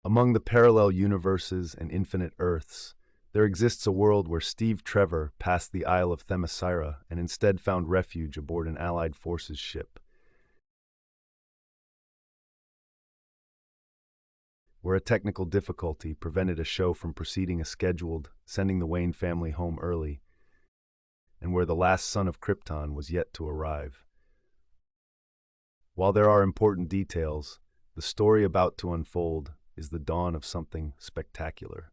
Among the parallel universes and infinite Earths, there exists a world where Steve Trevor passed the Isle of Themyscira and instead found refuge aboard an Allied forces ship, where a technical difficulty prevented a show from proceeding as scheduled, sending the Wayne family home early, and where the last son of Krypton was yet to arrive. While there are important details, the story about to unfold is the dawn of something spectacular.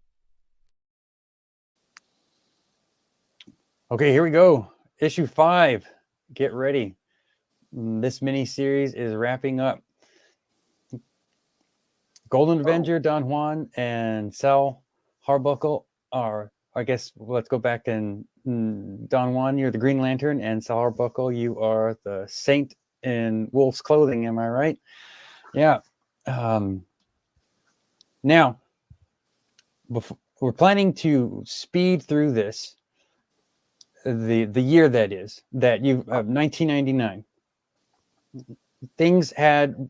Okay, here we go. Issue 5. Get ready. This mini-series is wrapping up. Golden Avenger, Don Juan, and Sal Harbuckle are, I guess, let's go back and Don Juan, you're the Green Lantern, and Sal Harbuckle, you are the Saint in wolf's clothing. Am I right? Yeah. Now, we're planning to speed through this. The year that is that you 1999. Things had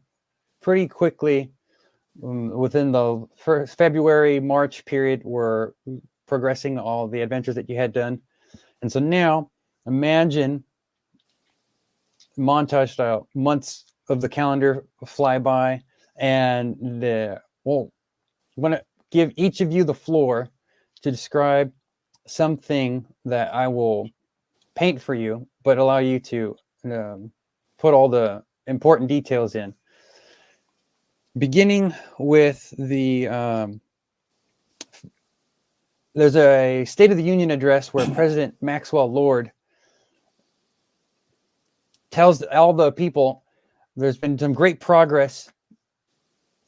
pretty quickly within the first February March period were progressing all the adventures that you had done, and so now imagine montage style months of the calendar fly by, and I want to give each of you the floor to describe something that I will paint for you, but allow you to put all the important details in. Beginning with the, there's a State of the Union address where President Maxwell Lord tells all the people there's been some great progress.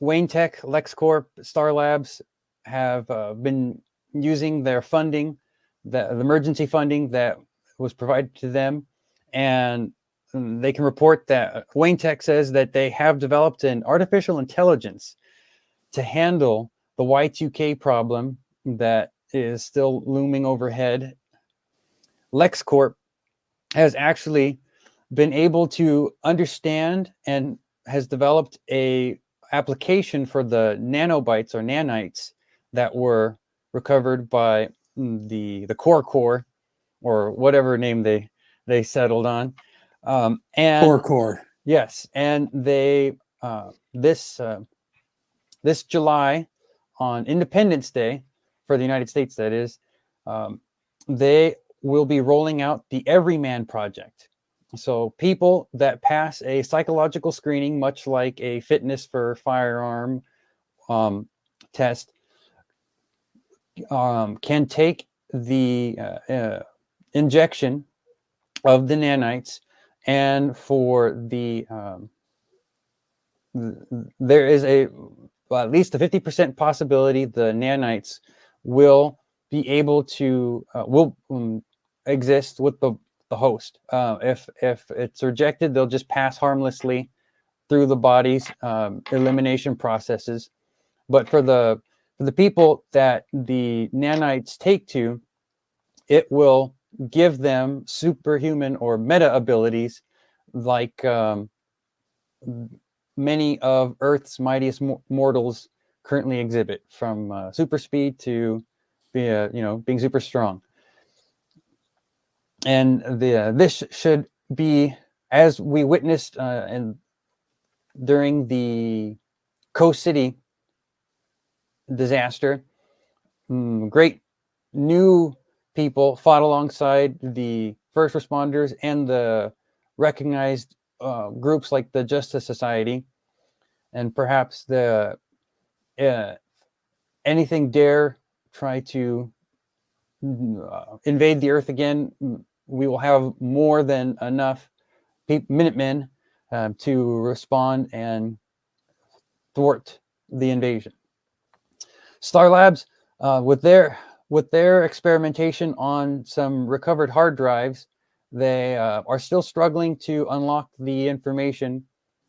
Wayne Tech, LexCorp, Star Labs have been using their funding, the emergency funding that was provided to them, and they can report that Wayne Tech says that they have developed an artificial intelligence to handle the Y2K problem that is still looming overhead. LexCorp has actually been able to understand and has developed a application for the nanobytes or nanites that were recovered by the core or whatever name they settled on. And core. Yes, and they this July on Independence Day for the United States, that is, they will be rolling out the Everyman Project. So people that pass a psychological screening, much like a fitness for firearm test, can take the injection of the nanites, and for the there is at least a 50% possibility the nanites will be able to exist with the host. If it's rejected, they'll just pass harmlessly through the body's elimination processes. But for the people that the nanites take to, it will give them superhuman or meta abilities like many of Earth's mightiest mortals currently exhibit, from super speed to being super strong. And this should be, as we witnessed during the Coast City disaster, great new people fought alongside the first responders and the recognized groups like the Justice Society, and perhaps the anything dare try to invade the Earth again, we will have more than enough Minutemen to respond and thwart the invasion. Star Labs, with their experimentation on some recovered hard drives, they are still struggling to unlock the information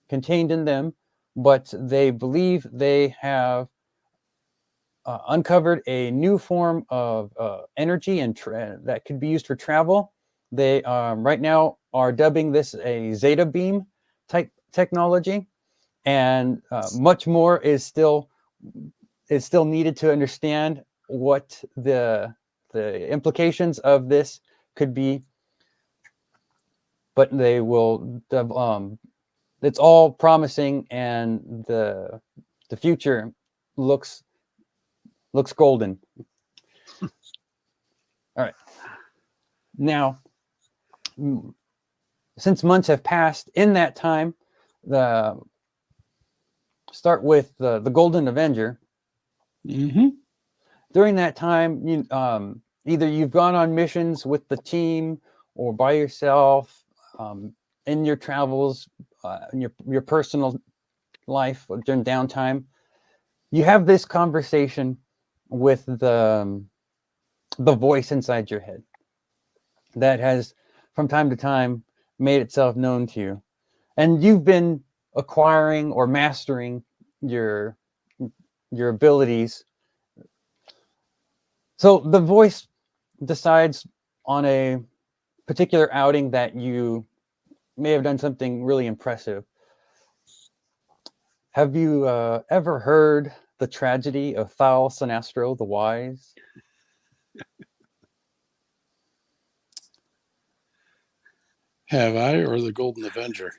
contained in them, but they believe they have uncovered a new form of energy and that could be used for travel. They right now are dubbing this a Zeta beam type technology, and much more is still is still needed to understand what the implications of this could be, but they will. It's all promising, and the future looks golden. All right, now, since months have passed, in that time, the start with the Golden Avenger. Mm-hmm. During that time, either you've gone on missions with the team or by yourself, in your travels, in your personal life during downtime. You have this conversation with the voice inside your head that has, from time to time, made itself known to you, and you've been acquiring or mastering your abilities. So the voice decides on a particular outing that you may have done something really impressive. Have you ever heard the tragedy of Thal Sinestro the Wise? Have I, or the Golden Avenger?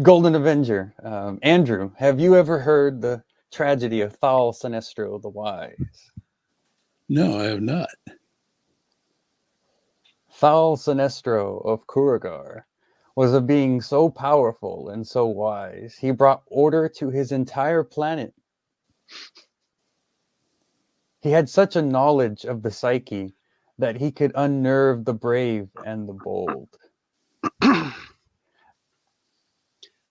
Golden Avenger. Andrew, have you ever heard the tragedy of Thal Sinestro the Wise? No, I have not. Thal Sinestro of Kuragar was a being so powerful and so wise, he brought order to his entire planet. He had such a knowledge of the psyche that he could unnerve the brave and the bold.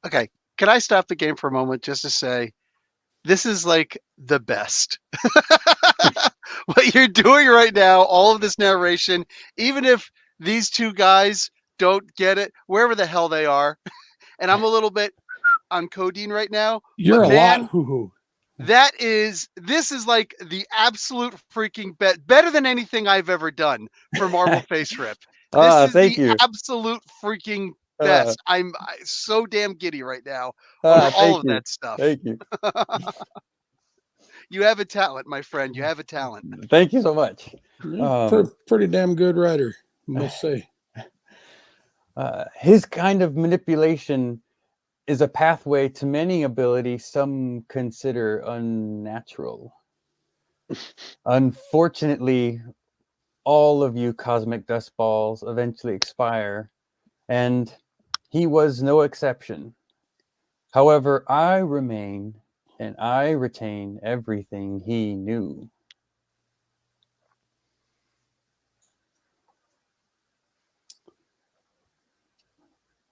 Okay, can I stop the game for a moment just to say, this is like the best. What you're doing right now, all of this narration, even if these two guys don't get it, wherever the hell they are, and I'm a little bit on codeine right now. You're but a man, lot. Hoo-hoo. This is like the absolute freaking better than anything I've ever done for Marvel Face Rip. This is Thank the you. absolute freaking best. I'm so damn giddy right now over all Thank of you. that stuff. Thank you. You have a talent, my friend. You have a talent. Thank you so much. Pretty damn good writer, I must say. His kind of manipulation is a pathway to many abilities some consider unnatural. Unfortunately, all of you cosmic dust balls eventually expire, and he was no exception. However, I remain, and I retain everything he knew.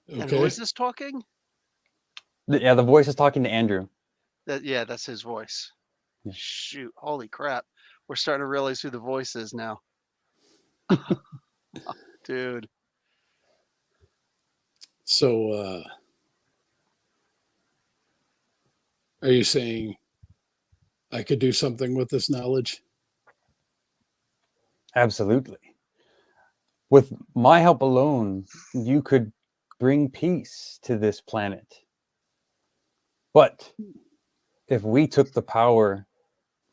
And who Okay. is this talking? Yeah, the voice is talking to Andrew. Yeah, that's his voice. Yeah. Shoot, holy crap. We're starting to realize who the voice is now. Dude. So, are you saying I could do something with this knowledge? Absolutely. With my help alone, you could bring peace to this planet. But if we took the power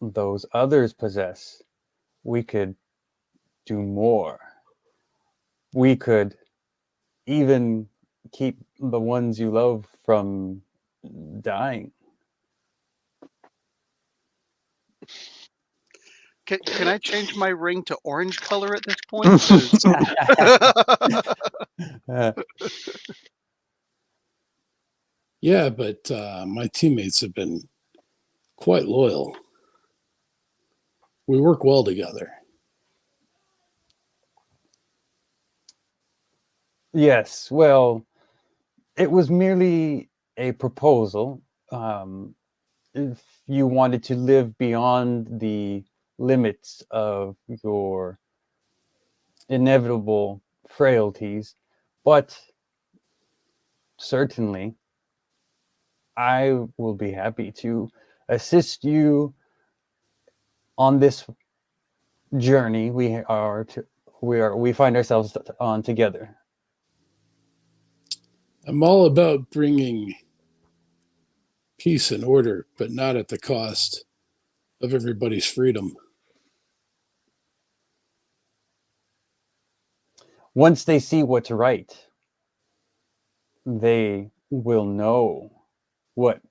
those others possess, we could do more. We could even keep the ones you love from dying. Can I change my ring to orange color at this point? 'Cause- Yeah, but my teammates have been quite loyal. We work well together. Yes, well, it was merely a proposal. If you wanted to live beyond the limits of your inevitable frailties, but certainly I will be happy to assist you on this journey we find ourselves on together. I'm all about bringing peace and order, but not at the cost of everybody's freedom. Once they see what's right, they will know what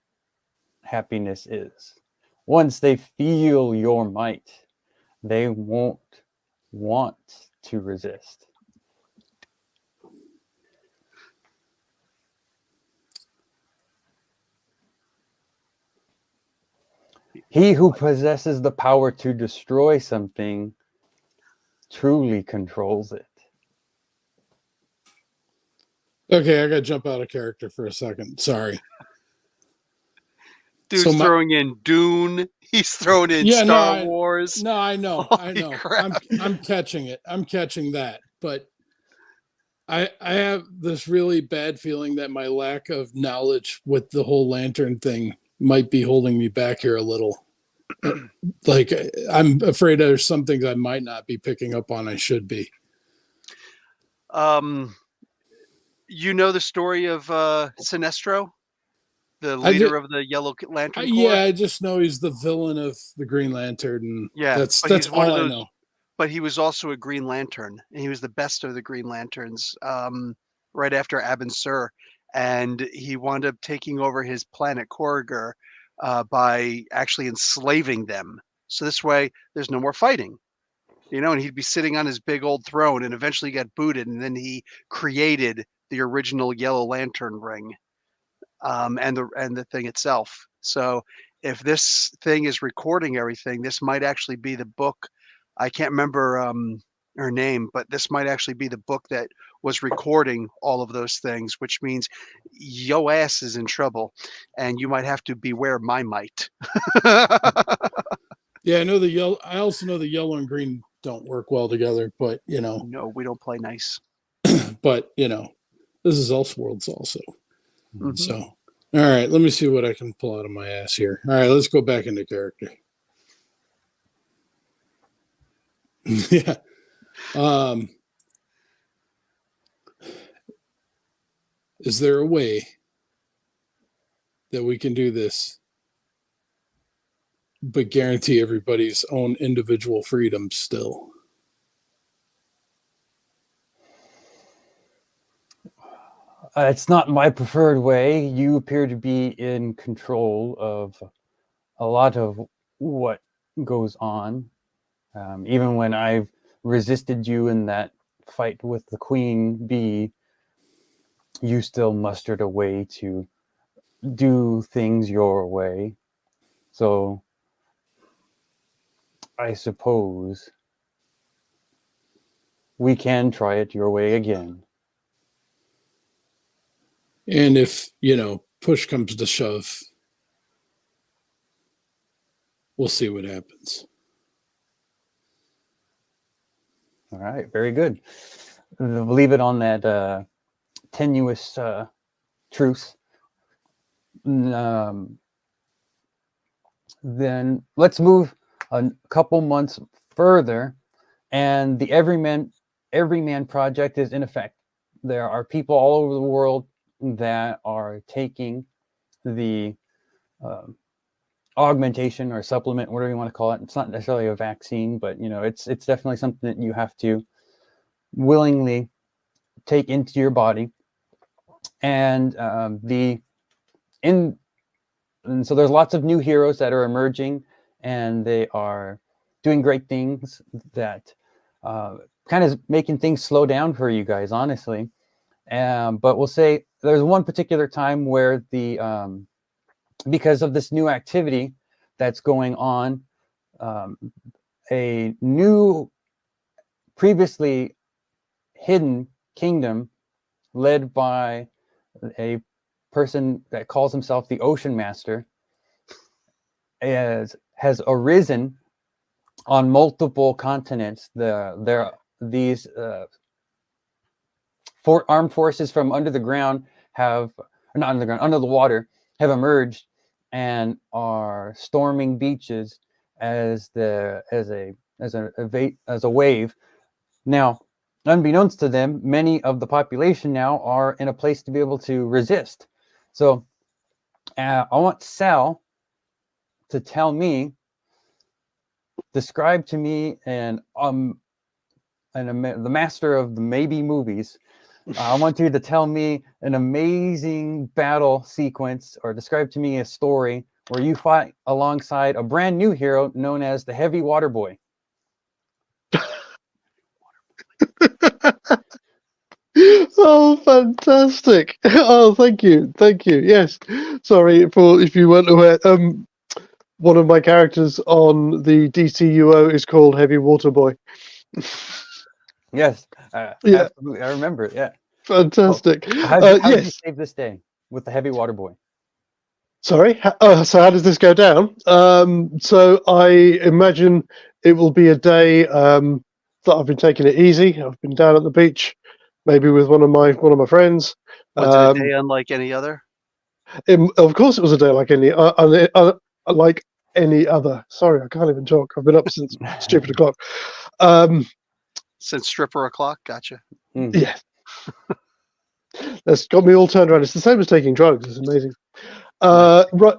happiness is. Once they feel your might, they won't want to resist. He who possesses the power to destroy something truly controls it. Okay, I got to jump out of character for a second. Sorry. Dude's So throwing in Dune. He's throwing in Yeah, Star Wars. No, I know. Holy crap. I'm catching it. I'm catching that. But I have this really bad feeling that my lack of knowledge with the whole lantern thing might be holding me back here a little. Like, I'm afraid there's some things I might not be picking up on I should be. You know the story of Sinestro, the I leader did- of the Yellow Lantern Corps? Yeah, I just know he's the villain of the Green Lantern, and Yeah, that's but he's one all of I those- know. But he was also a Green Lantern, and he was the best of the Green Lanterns right after Abin Sur. And he wound up taking over his planet Korriger by actually enslaving them. So this way, there's no more fighting. You know, and he'd be sitting on his big old throne, and eventually got booted, and then he created the original Yellow Lantern ring, and the thing itself. So if this thing is recording everything, this might actually be the book. I can't remember her name, but this might actually be the book that was recording all of those things, which means yo ass is in trouble, and you might have to beware my might. Yeah, I know the yellow. I also know the yellow and green don't work well together, but No, we don't play nice. but this is Elseworlds also. Mhm. So, all right, let me see what I can pull out of my ass here. All right, let's go back into character. Yeah. Is there a way that we can do this, but guarantee everybody's own individual freedom still? It's not my preferred way. You appear to be in control of a lot of what goes on. Even when I've resisted you in that fight with the queen bee, you still mustered a way to do things your way. So I suppose we can try it your way again. And if, push comes to shove, we'll see what happens. All right, very good. We'll leave it on that tenuous truce. Then let's move a couple months further, and the Everyman Project is in effect. There are people all over the world that are taking the augmentation or supplement, whatever you want to call it. It's not necessarily a vaccine, but it's definitely something that you have to willingly take into your body. And so there's lots of new heroes that are emerging, and they are doing great things that kind of making things slow down for you guys, honestly. But we'll say there's one particular time where because of this new activity that's going on, a new, previously hidden kingdom led by a person that calls himself the Ocean Master has arisen on multiple continents. These armed forces from under the ground not under the ground, under the water, have emerged and are storming beaches as a wave. Now, unbeknownst to them, many of the population now are in a place to be able to resist. So I want Sal to tell me, describe to me, the master of the maybe movies. I want you to tell me an amazing battle sequence, or describe to me a story where you fight alongside a brand new hero known as the Heavy Water Boy. Oh, fantastic! Oh, thank you. Yes, sorry for if you weren't aware. One of my characters on the DCUO is called Heavy Water Boy. Yes, Yeah. absolutely. I remember it. Yeah. Fantastic. How did you Yes. save this day with the Heavy Water Boy? Sorry. So how does this go down? So I imagine it will be a day that I've been taking it easy. I've been down at the beach, maybe with one of my friends. Was it a day unlike any other? Of course, it was a day like any other. Sorry, I can't even talk. I've been up since stupid o'clock. Since stripper o'clock, gotcha. Yeah, that's got me all turned around. It's the same as taking drugs. It's amazing. Right.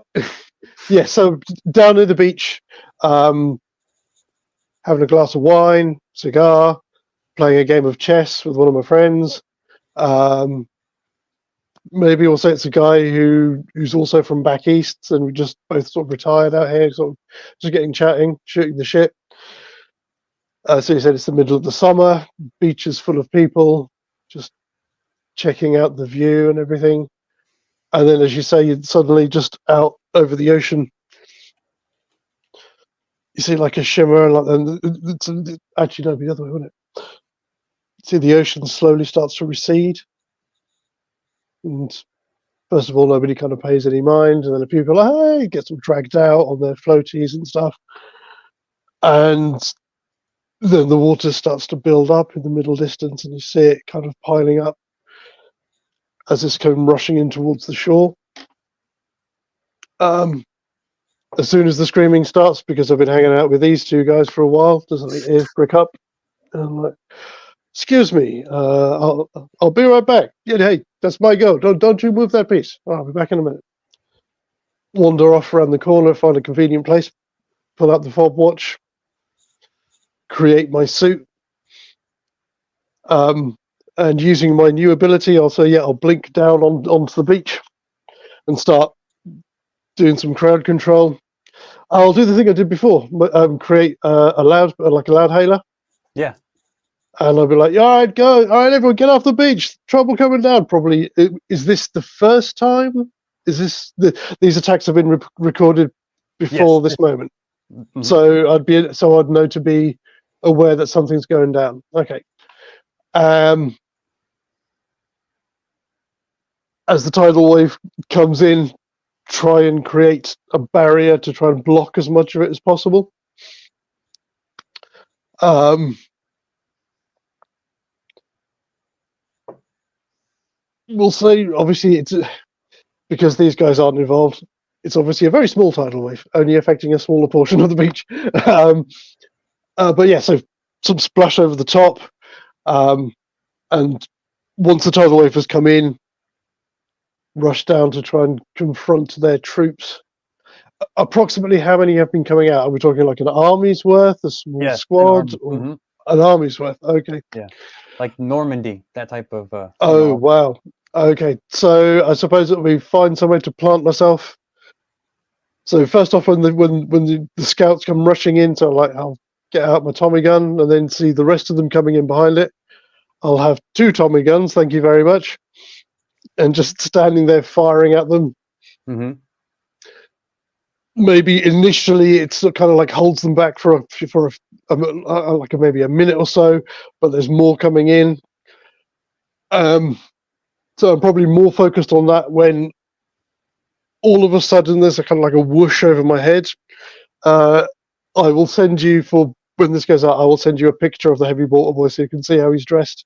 Yeah. So down near the beach, having a glass of wine, cigar, playing a game of chess with one of my friends. Maybe also it's a guy who's also from back east, and we just both sort of retired out here, sort of just getting chatting, shooting the shit. So he said it's the middle of the summer, beach is full of people, just checking out the view and everything. And then, as you say, you're suddenly just out over the ocean. You see like a shimmer, and actually no, the other way, wouldn't it? See the ocean slowly starts to recede, and first of all, nobody kind of pays any mind, and then a few people, hey, get them dragged out on their floaties and stuff, and then the water starts to build up in the middle distance, and you see it kind of piling up as it's come rushing in towards the shore. As soon as the screaming starts, because I've been hanging out with these two guys for a while, doesn't the ears prick up? And I'm like, excuse me, I'll be right back. Yeah, hey, that's my go. Don't you move that piece. I'll be back in a minute. Wander off around the corner, find a convenient place, pull out the fob watch, create my suit. And using my new ability, I'll blink down onto the beach and start doing some crowd control. I'll do the thing I did before, create a loudhailer. Yeah. And I'll be like, all right, go. All right, everyone, get off the beach. Trouble coming down. Probably, is this the first time? Is this these attacks have been recorded before this moment? Mm-hmm. So I'd know to be aware that something's going down. Okay. As the tidal wave comes in, try and create a barrier to try and block as much of it as possible. We'll say, obviously, it's because these guys aren't involved. It's obviously a very small tidal wave, only affecting a smaller portion of the beach. But yeah, so some splash over the top, and once the tidal wave has come in, rush down to try and confront their troops. Approximately how many have been coming out? Are we talking like an army's worth, a small squad, or an army's worth? Okay. Yeah, like Normandy, that type of. Wow. Okay, so I suppose it'll be find somewhere to plant myself. So first off, when the scouts come rushing in, so I'll get out my Tommy gun and then see the rest of them coming in behind it. I'll have 2 Tommy guns, thank you very much, and just standing there firing at them. Mm-hmm. Maybe initially it's kind of like holds them back for maybe a minute or so, but there's more coming in. So I'm probably more focused on that when all of a sudden there's a kind of like a whoosh over my head. I will send you, for when this goes out, I will send you a picture of the Heavy Water Boy so you can see how he's dressed.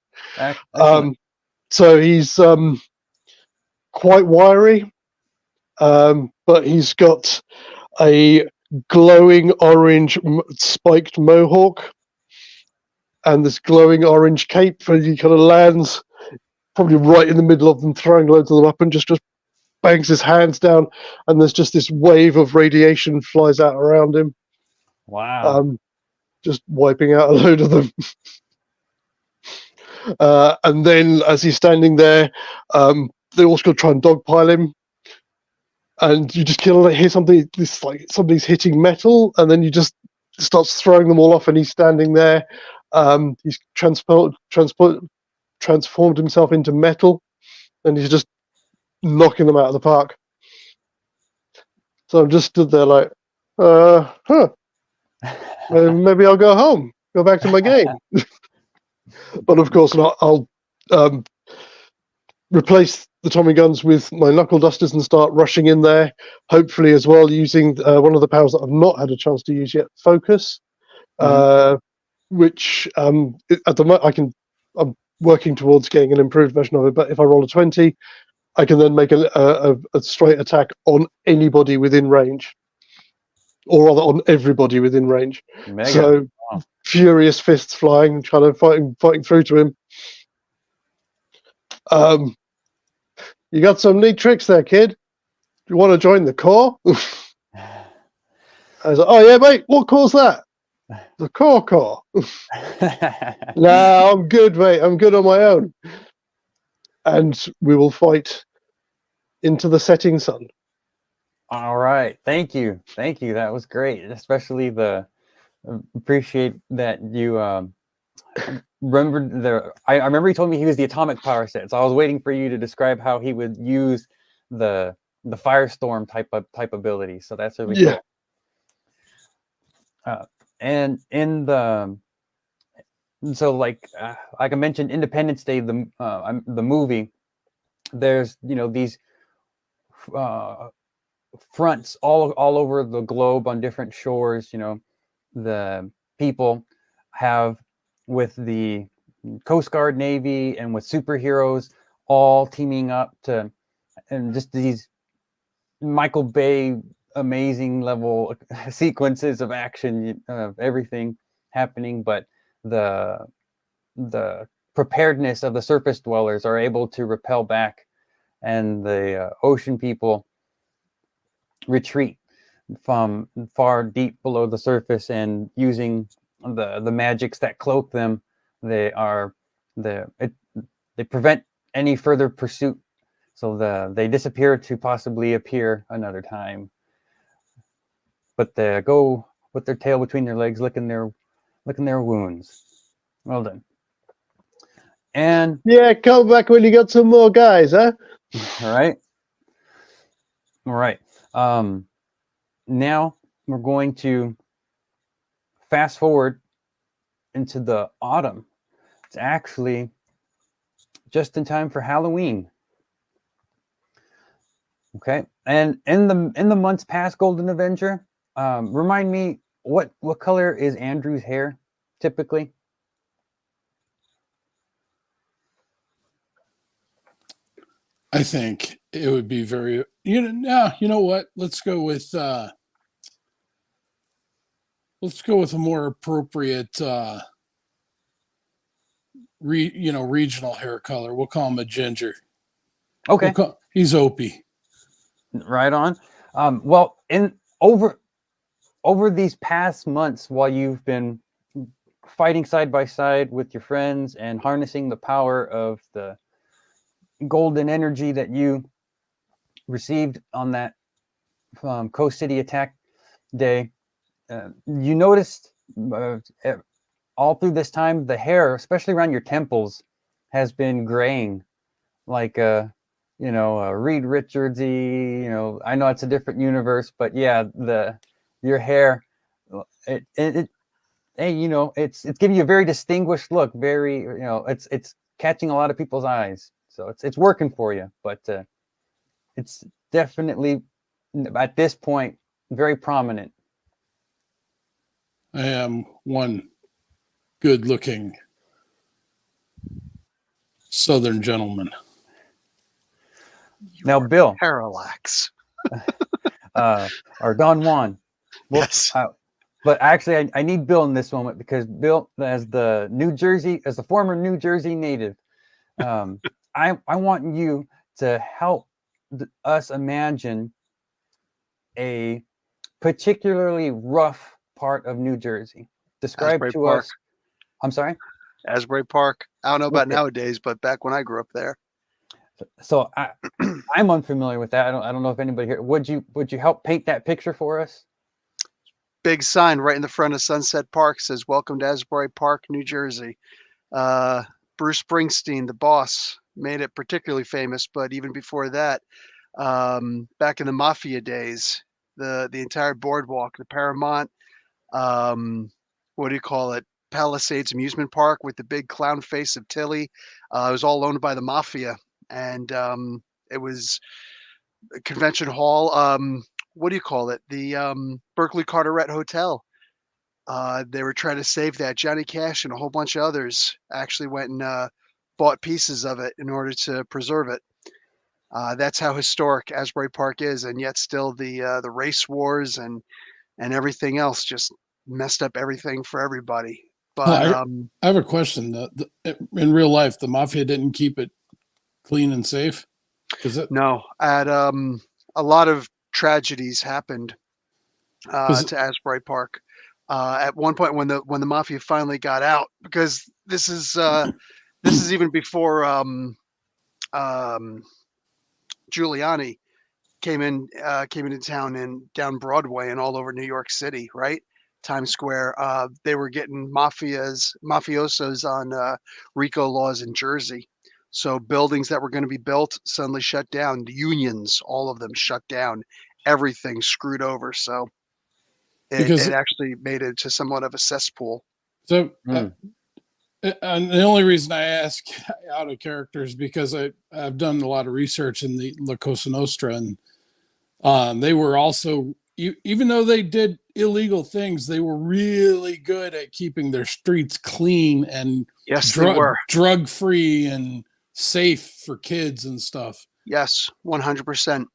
So he's quite wiry, but he's got a glowing orange spiked mohawk and this glowing orange cape, and he kind of lands probably right in the middle of them, throwing loads of them up and just bangs his hands down, and there's just this wave of radiation flies out around him, Wow. just wiping out a load of them. And then as he's standing there, they also try and dogpile him, and you just hear something. This like somebody's hitting metal, and then you just starts throwing them all off, and he's standing there. He's transformed himself into metal, and he's just knocking them out of the park. So I'm just stood there like, maybe I'll go home, go back to my game. But of course not. I'll replace the Tommy guns with my knuckle dusters and start rushing in there. Hopefully, as well, using one of the powers that I've not had a chance to use yet, focus, which at the moment I'm working towards getting an improved version of it. But if I roll a 20, I can then make a straight attack on anybody within range, or rather on everybody within range. Mega. So Wow. furious fists flying, trying to fighting through to him. You got some neat tricks there, kid. You want to join the Corps? I was like, oh yeah, mate. What Corps that? The Corps. No, I'm good, mate. I'm good on my own. And we will fight into the setting sun. All right. Thank you. That was great. Especially appreciate that you remembered I remember he told me he was the atomic power set. So I was waiting for you to describe how he would use the firestorm type ability. So that's really cool. And in like I mentioned, Independence Day, the movie, there's these fronts all over the globe on different shores. The people have with the Coast Guard, Navy, and with superheroes all teaming up and just these Michael Bay amazing level sequences of action, of everything happening, but the preparedness of the surface dwellers are able to repel back, and the ocean people retreat from far deep below the surface, and using the magics that cloak them, they prevent any further pursuit, so they disappear to possibly appear another time. But they go with their tail between their legs, licking their wounds. Well done. And yeah, come back when you got some more guys, huh? All right. Now we're going to fast forward into the autumn. It's actually just in time for Halloween. Okay, and in the months past Golden Avenger, remind me what color is Andrew's hair typically? I think it would be very, you know what? Let's go with a more appropriate regional hair color. We'll call him a ginger. Okay. He's Opie. Right on. Well, over these past months, while you've been fighting side by side with your friends and harnessing the power of the golden energy that you received on that Coast City attack day, you noticed all through this time the hair, especially around your temples, has been graying, like Reed Richardsy. I know it's a different universe, but yeah, your hair, it's giving you a very distinguished look. Very, it's catching a lot of people's eyes. So it's working for you, but it's definitely at this point very prominent. I am one good-looking Southern gentleman. Now, Bill. Parallax. Or Don Juan. Well, Yes. But actually, I need Bill in this moment, because Bill, as the former New Jersey native, I want you to help us imagine a particularly rough part of New Jersey. Describe Asbury to Park. us. I'm sorry. Asbury Park. I don't know about Okay. nowadays, but back when I grew up there. So I'm unfamiliar with that. I don't know if anybody here. Would you help paint that picture for us? Big sign right in the front of Sunset Park says, "Welcome to Asbury Park, New Jersey." Bruce Springsteen, the boss, made it particularly famous, but even before that, back in the Mafia days, the entire boardwalk, the Paramount, what do you call it? Palisades Amusement Park with the big clown face of Tilly. It was all owned by the Mafia, and it was a convention hall. What do you call it? The Berkeley Carteret Hotel. They were trying to save that. Johnny Cash and a whole bunch of others actually went and bought pieces of it in order to preserve it. That's how historic Asbury Park is, and yet still the race wars and everything else just messed up everything for everybody. But I have a question. In real life, the mafia didn't keep it clean and safe because no, at a lot of tragedies happened to Asbury Park. At one point, when the mafia finally got out, because this is even before Giuliani came into town and down Broadway and all over New York City, right? Times Square. They were getting mafiosos on RICO laws in Jersey. So buildings that were going to be built suddenly shut down. The unions, all of them shut down. Everything screwed over. So because it actually made it to somewhat of a cesspool. so. Mm. And the only reason I ask out of character is because I've done a lot of research in the La Cosa Nostra, and they were also, even though they did illegal things, they were really good at keeping their streets clean and Yes, they were. drug free and safe for kids and stuff. Yes, 100%.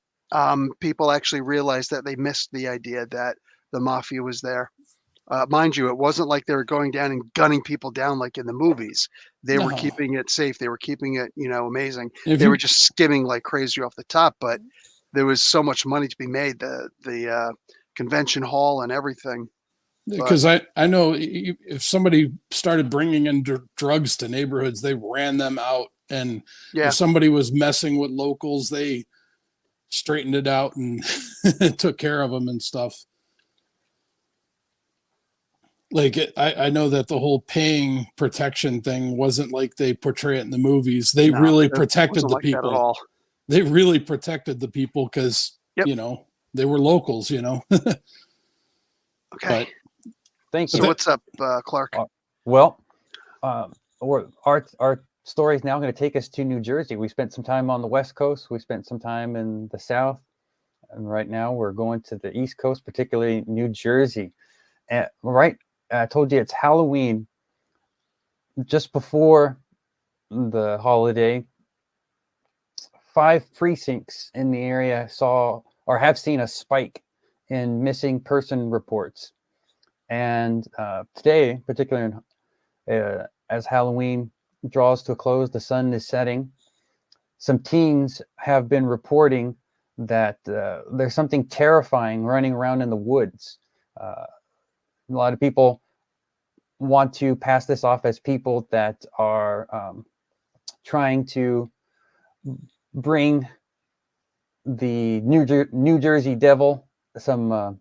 People actually realized that they missed the idea that the mafia was there. Mind you, it wasn't like they were going down and gunning people down like in the movies. They were No. keeping it safe. They were keeping it, amazing. If They you were just skimming like crazy off the top, but there was so much money to be made. The convention hall and everything. because I know if somebody started bringing in drugs to neighborhoods, they ran them out, and Yeah, if somebody was messing with locals, they straightened it out and took care of them and stuff. Like I know that the whole paying protection thing wasn't like they portray it in the movies. They no, really it protected wasn't the like that at people. all. They really protected the people because Yep. they were locals. Okay. But Thank So you. what's up, Clark? Well, our story is now going to take us to New Jersey. We spent some time on the West Coast. We spent some time in the South, and right now we're going to the East Coast, particularly New Jersey. And I told you it's Halloween. Just before the holiday, 5 precincts in the area saw or have seen a spike in missing person reports. And today, particularly as Halloween draws to a close, the sun is setting, some teens have been reporting that there's something terrifying running around in the woods. A lot of people want to pass this off as people that are trying to bring the New Jersey Devil some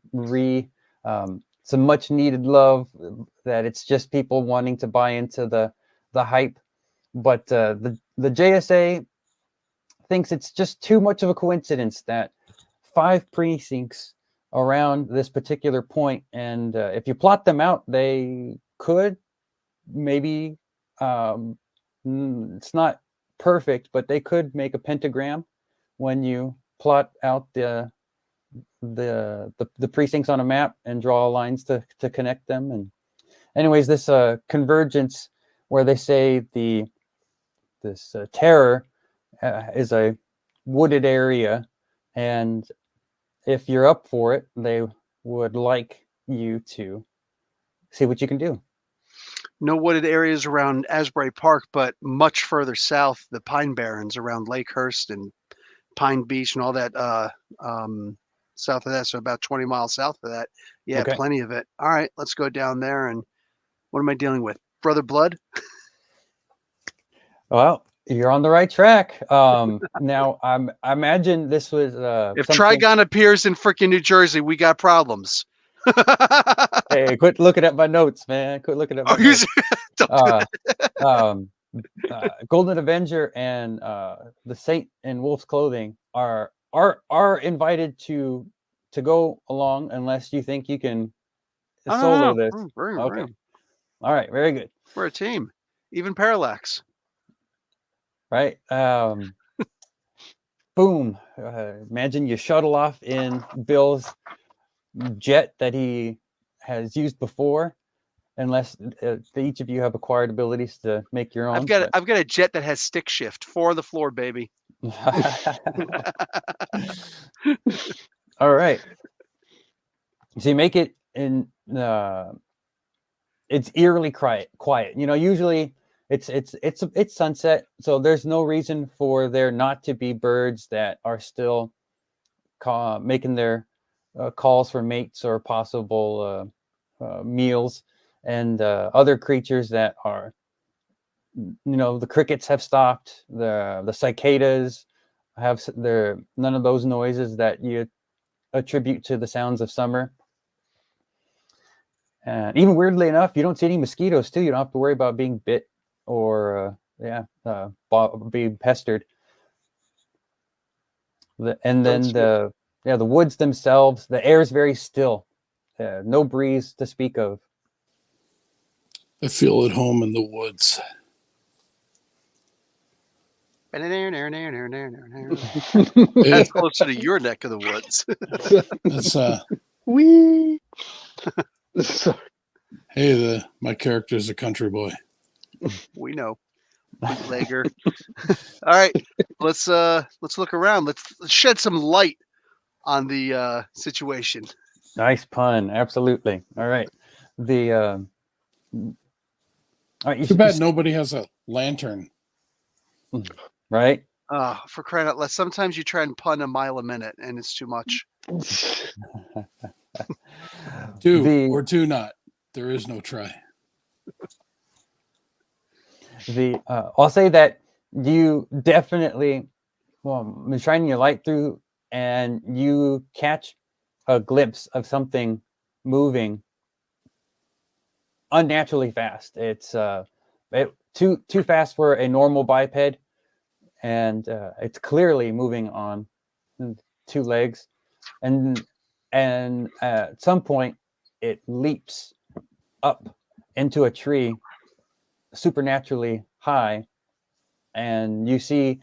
some much needed love, that it's just people wanting to buy into the hype. But the JSA thinks it's just too much of a coincidence that 5 precincts around this particular point, and if you plot them out, they could maybe it's not perfect, but they could make a pentagram when you plot out the precincts on a map and draw lines to connect them. And anyways, this convergence where they say this terror is a wooded area, and if you're up for it, they would like you to see what you can do. No wooded areas around Asbury Park, but much further south, the Pine Barrens around Lakehurst and Pine Beach and all that south of that. So about 20 miles south of that. Yeah, Okay. plenty of it. All right, let's go down there. And what am I dealing with? Brother Blood? Well, you're on the right track. Now I imagine this was If something. Trigon appears in freaking New Jersey, we got problems. Hey, quit looking at my notes, man. Quit looking at my Are you notes. Don't do Um, Golden Avenger and the Saint in Wolf's Clothing are invited to go along unless you think you can Oh, solo no. this. We're Okay. All right. Very good. a team. Even Parallax. Right. Boom. Imagine you shuttle off in Bill's jet that he has used before, unless each of you have acquired abilities to make your own. I've got a jet that has stick shift. 4 on the floor, baby. All right. So you make it in. It's eerily quiet. You know, usually it's sunset, so there's no reason for there not to be birds that are still making their calls for mates or possible meals, and other creatures that are, you know, the crickets have stopped, the cicadas have none of those noises that you attribute to the sounds of summer. And even weirdly enough, you don't see any mosquitoes too. You don't have to worry about being bit or being pestered. And then the woods themselves, the air is very still. No breeze to speak of. I feel at home in the woods. That's closer to your neck of the woods. That's Wee. hey, my character's a country boy. We know. Bootlegger. All right. Let's look around. Let's shed some light on the situation. Nice pun. Absolutely. All right. All right, Too bad nobody has a lantern. Right? For crying out loud. Sometimes you try and pun a mile a minute and it's too much. Or two not. There is no try. I'll say that you definitely, shining your light through, and you catch a glimpse of something moving unnaturally fast. It's too fast for a normal biped, and it's clearly moving on 2 legs, and at some point it leaps up into a tree supernaturally high, and you see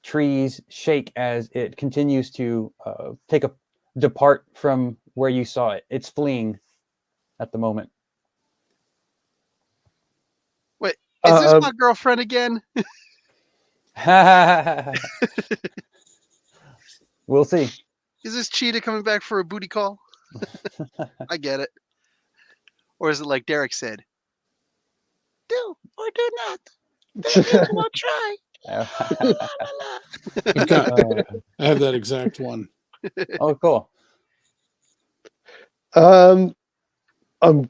trees shake as it continues to depart from where you saw it. It's fleeing at the moment. Wait, is this my girlfriend again? We'll see. Is this Cheetah coming back for a booty call? I get it. Or is it like Derek said? Do or do not. Baby, we'll try. I have that exact one. Oh, cool. I'm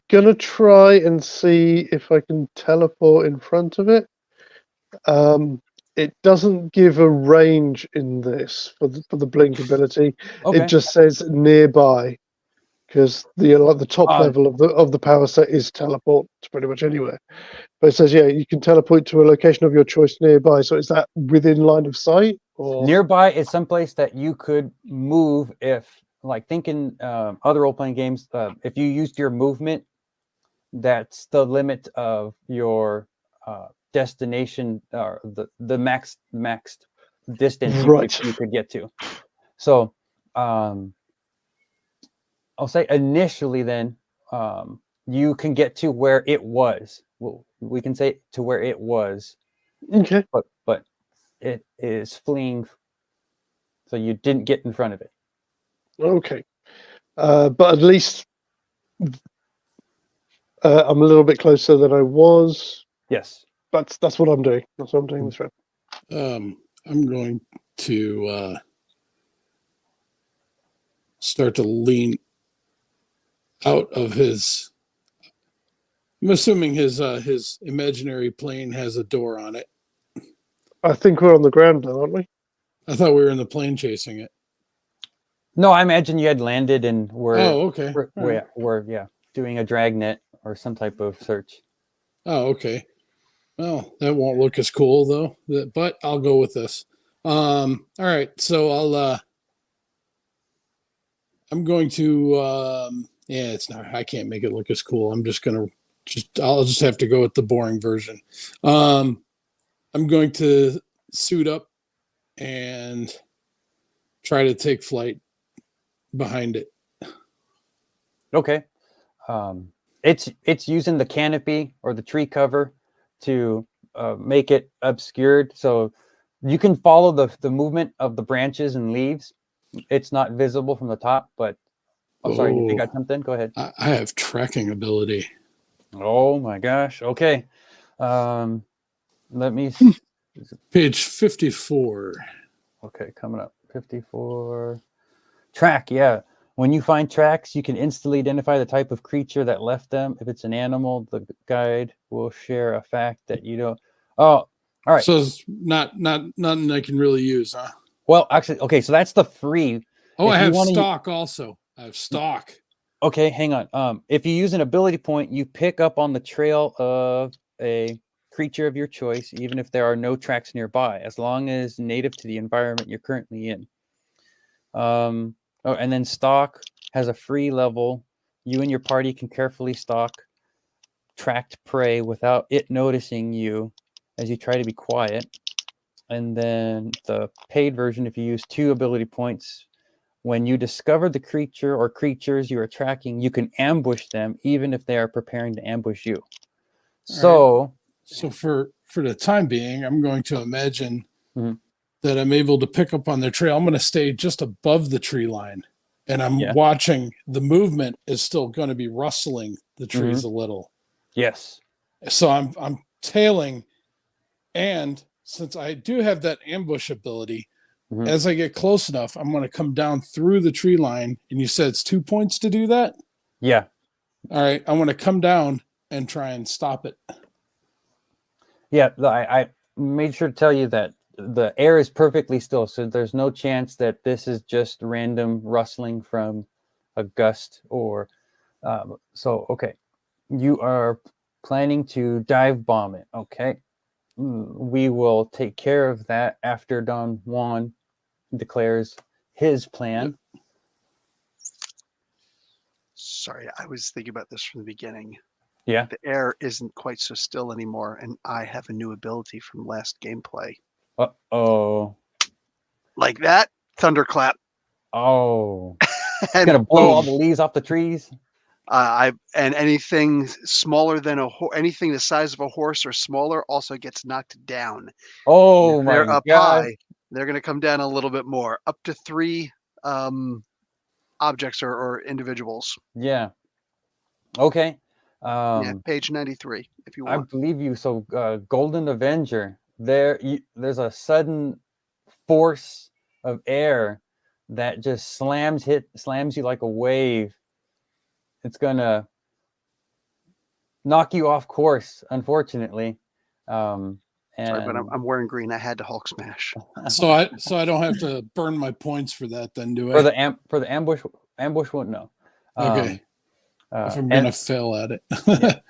gonna try and see if I can teleport in front of it. It doesn't give a range in this for the blink ability. Okay. It just says nearby, because the top level of the power set is teleport to pretty much anywhere. But it says, you can teleport to a location of your choice nearby. So is that within line of sight? Or Nearby is someplace that you could move if, like, thinking other role-playing games, if you used your movement, that's the limit of your destination, or the maxed distance you could get to. So I'll say initially then, you can get to where it was. Well, we can say to where it was. Okay. But it is fleeing, so you didn't get in front of it. Okay. But at least I'm a little bit closer than I was. Yes. That's what I'm doing. That's what I'm doing this round. I'm going to start to lean out of his. I'm assuming his imaginary plane has a door on it. I think we're on the ground now, aren't we? I thought we were in the plane chasing it. No, I imagine you had landed and Oh, okay. we're doing a dragnet or some type of search. Oh, okay. Well, that won't look as cool though. But I'll go with this. All right. So I'm going to. Yeah, it's not. I can't make it look as cool. I'm just gonna. I'll just have to go with the boring version. I'm going to suit up and try to take flight behind it. Okay. It's using the canopy or the tree cover to make it obscured, so you can follow the movement of the branches and leaves. It's not visible from the top, but sorry, if you got something, go ahead. I have tracking ability. Oh my gosh. Okay. Let me. Page 54. Okay, coming up. 54. Track, yeah. When you find tracks, you can instantly identify the type of creature that left them. If it's an animal, the guide will share a fact that you don't. Oh, all right. So it's nothing I can really use, huh? Well, actually, okay. So that's the free. Oh, If I you have wanna stock also. I have stock. Okay, hang on. If you use an ability point, you pick up on the trail of a creature of your choice, even if there are no tracks nearby, as long as native to the environment you're currently in. And then stalk has a free level. You and your party can carefully stalk tracked prey without it noticing you as you try to be quiet. And then the paid version, if you use 2 ability points, when you discover the creature or creatures you are tracking, you can ambush them even if they are preparing to ambush you. So, So for the time being, I'm going to imagine Mhm. that I'm able to pick up on their trail. I'm going to stay just above the tree line, and I'm Yeah. watching the movement is still going to be rustling the trees a little. yes. So I'm tailing, and since I do have that ambush ability, Mhm. as I get close enough, I'm going to come down through the tree line. And you said it's 2 points to do that? Yeah. All right. I want to come down and try and stop it. Yeah. I made sure to tell you that the air is perfectly still. So there's no chance that this is just random rustling from a gust or. Okay. You are planning to dive bomb it. Okay. We will take care of that after Don Juan declares his plan. Sorry, I was thinking about this from the beginning. Yeah. The air isn't quite so still anymore, and I have a new ability from last gameplay. Uh-oh. Like that, thunderclap. Oh. It's And going to blow all boom. the leaves off the trees? And anything smaller than anything the size of a horse or smaller also gets knocked down. Oh If my they're up God. high, they're going to come down a little bit more, up to 3 objects or individuals. Yeah. Okay. Yeah, page 93, if you I want. believe you. So, Golden Avenger, there's a sudden force of air that just slams you like a wave. It's gonna knock you off course, unfortunately. Sorry, but And I'm wearing green. I had to Hulk smash. So I don't have to burn my points for that then, do I? for the ambush won't know. Okay. If I'm and- gonna fail at it. Yeah.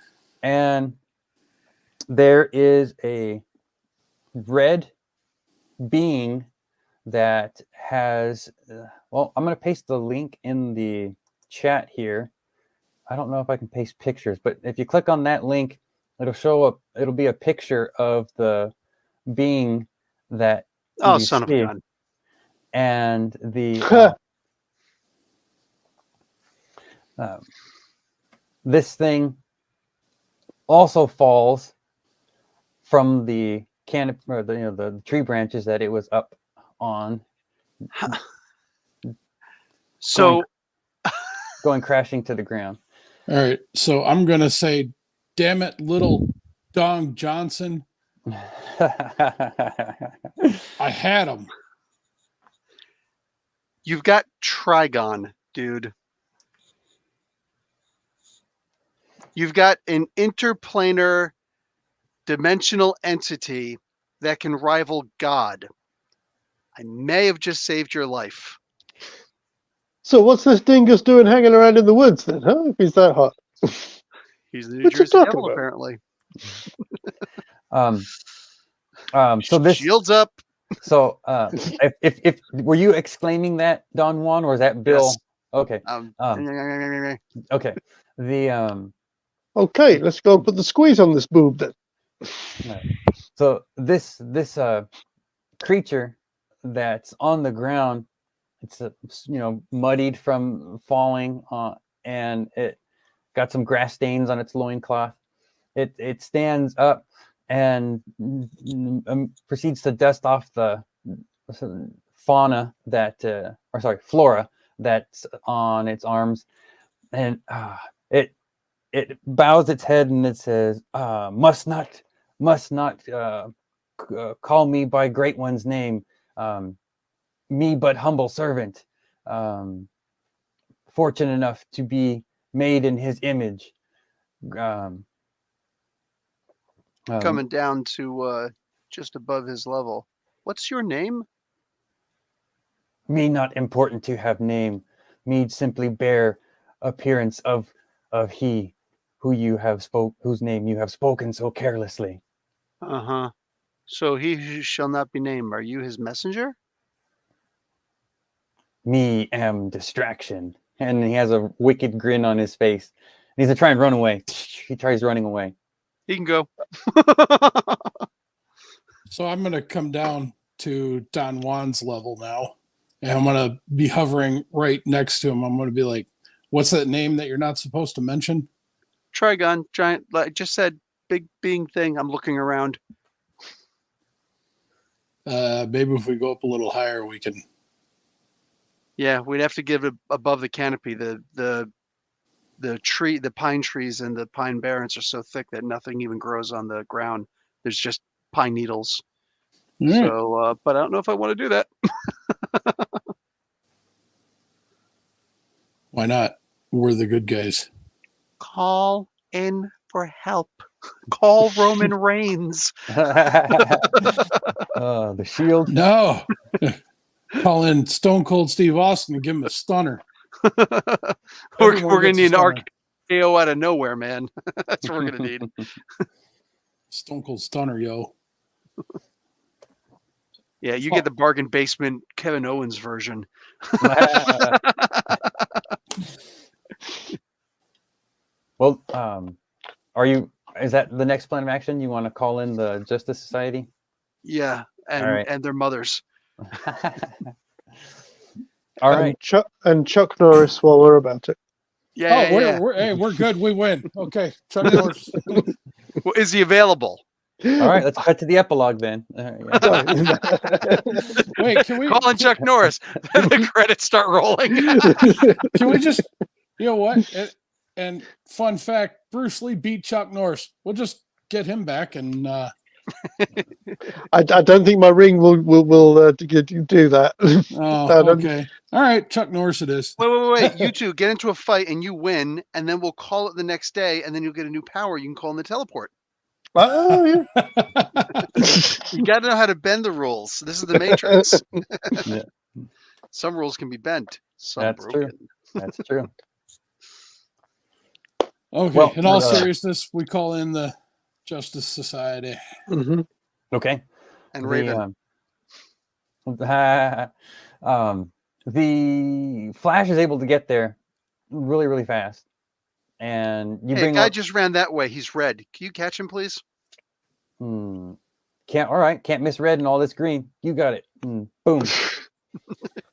And there is a red being that has well, I'm going to paste the link in the chat here. I don't know if I can paste pictures, but if you click on that link, it'll show up. It'll be a picture of the being that Oh, you son of see. a gun. And the this thing also falls from the canopy or the tree branches that it was up on. So going crashing to the ground. All right. So I'm gonna say, damn it, little Dong Johnson. I had him. You've got Trigon, dude. You've got an interplanar dimensional entity that can rival God. I may have just saved your life. So what's this dingus doing hanging around in the woods then, huh? If he's that hot. He's the New What you Jersey talking Devil, about? apparently. So this, Shields up. so if were you exclaiming that, Don Juan, or is that Bill? Yes. Okay. Okay. The Okay, let's go and put the squeeze on this boob then. so this creature that's on the ground, it's muddied from falling, and it got some grass stains on its loincloth. It stands up and proceeds to dust off the flora that's on its arms, and it bows its head and it says, must not call me by great one's name, me but humble servant, fortunate enough to be made in his image. Coming down to just above his level. What's your name? Me not important to have name, me simply bear appearance of he who you have whose name you have spoken so carelessly. Uh-huh. So he who shall not be named. Are you his messenger? Me am distraction. And he has a wicked grin on his face. And he's gonna try and run away. He tries running away. He can go. So I'm going to come down to Don Juan's level now, and I'm going to be hovering right next to him. I'm going to be like, what's that name that you're not supposed to mention? Trigon, giant, like I just said, big being thing. I'm looking around. Maybe if we go up a little higher, we can. Yeah, we'd have to give it above the canopy. The tree, the pine trees and the pine barrens are so thick that nothing even grows on the ground. There's just pine needles. All right. So, but I don't know if I want to do that. Why not? We're the good guys. Call in for help. Call Roman Reigns. The Shield. No. Call in Stone Cold Steve Austin and give him a stunner. we're Everyone going to gets need a an stunner. RKO out of nowhere, man. That's what we're going to need. Stone Cold Stunner, yo. Yeah, you get the bargain basement Kevin Owens version. Well, is that the next plan of action? You want to call in the Justice Society? Yeah, and All right. and their mothers. All right. And Chuck Norris while we're about it. Yeah, yeah. We're good. We win. Okay, Chuck Norris. Well, is he available? All right, let's cut to the epilogue then. Wait, can we Call in Chuck Norris? The credits start rolling. Can we just, you know what? And fun fact, Bruce Lee beat Chuck Norris. We'll just get him back and. I don't think my ring will do that. Oh, okay. All right, Chuck Norris it is. Wait. You two get into a fight and you win, and then we'll call it the next day, and then you'll get a new power. You can call in the teleport. Oh yeah. You got to know how to bend the rules. This is the Matrix. Yeah. Some rules can be bent. Some That's broken. true. That's true. Okay, Well, in all seriousness, we call in the Justice Society. Mm-hmm. Okay. And Raven. The Flash is able to get there really, really fast. And you Hey, bring guy up, just ran that way. He's red. Can you catch him, please? all right, can't miss red and all this green. You got it. Boom.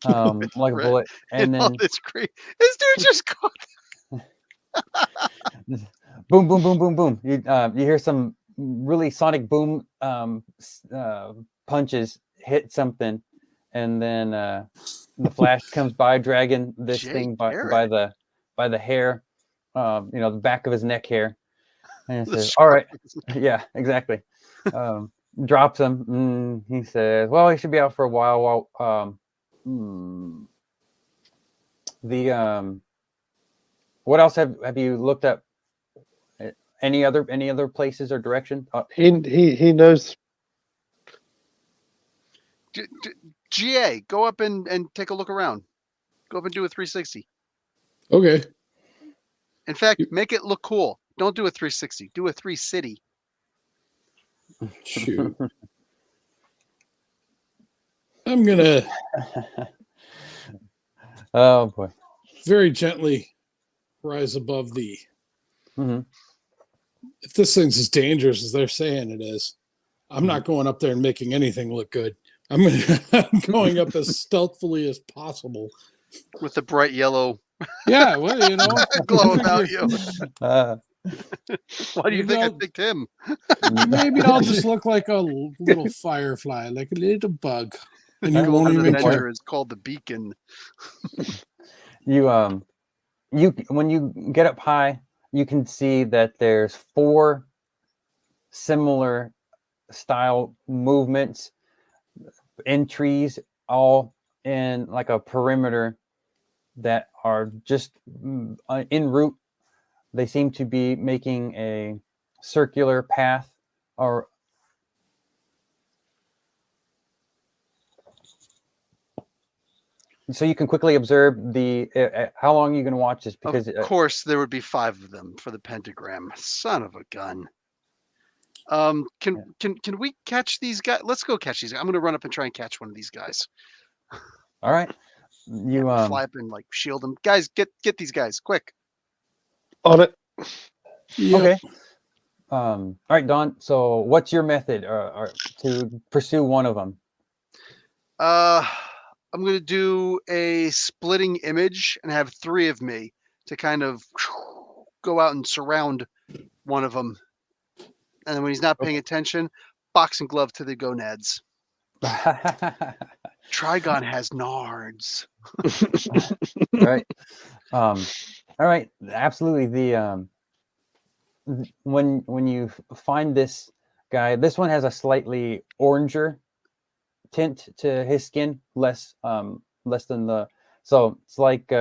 Like a Red bullet. And all then this green. This dude just caught. boom, boom, boom, boom, boom. You hear some really sonic boom punches hit something, and then the Flash comes by dragging this Jay thing Garrick. by the hair, the back of his neck hair, and he The says, "All right, scruff. yeah, exactly." Drops him. He says, "Well, he should be out for a while." The what else have you looked up? Any other places or direction? He knows. GA, go up and take a look around. Go up and do a 360. Okay. In fact, make it look cool. Don't do a 360. Do a 360. Shoot. I'm gonna Oh boy. very gently rise above the. Hmm. If this thing's as dangerous as they're saying it is, I'm not going up there and making anything look good. I'm going up as stealthily as possible. With the bright yellow Yeah, well, you know, glow I about figure you. Uh, Why do you maybe think I I'll- picked him? maybe I'll just look like a little firefly, like a little bug, and you won't Golden even Avenger care. is called the Beacon. you when you get up high, you can see that there's 4 similar style movements in trees, all in like a perimeter that are just en route. They seem to be making a circular path, or so you can quickly observe the how long are you going to watch this, because Of course, there would be 5 of them for the pentagram. Son of a gun. Can we catch these guys? Let's go catch these guys. I'm gonna run up and try and catch one of these guys. all right, you Fly up and like shield them. Guys, get these guys quick. On it. Yep. okay. All right, Don. So, what's your method to pursue one of them? I'm gonna do a splitting image and have 3 of me to kind of go out and surround one of them. And then when he's not paying attention, boxing glove to the gonads. Trigon has nards. Right. All right. Absolutely. The when you find this guy, this one has a slightly oranger tint to his skin, less than the. So it's like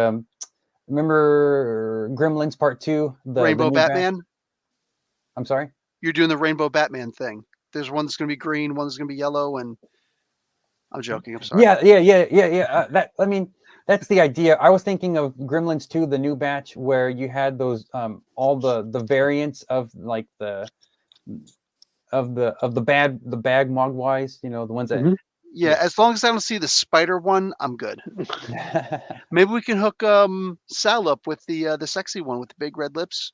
remember Gremlins Part 2, the Rainbow new batch? Batman. I'm sorry. You're doing the Rainbow Batman thing. There's one that's gonna be green, one that's gonna be yellow, and I'm joking. I'm sorry. Yeah. That, I mean, that's the idea. I was thinking of Gremlins 2, the new batch, where you had those all the variants of like the bad mogwais, you know, the ones that. Mhm. Yeah, as long as I don't see the spider one, I'm good. Maybe we can hook Sal up with the sexy one with the big red lips.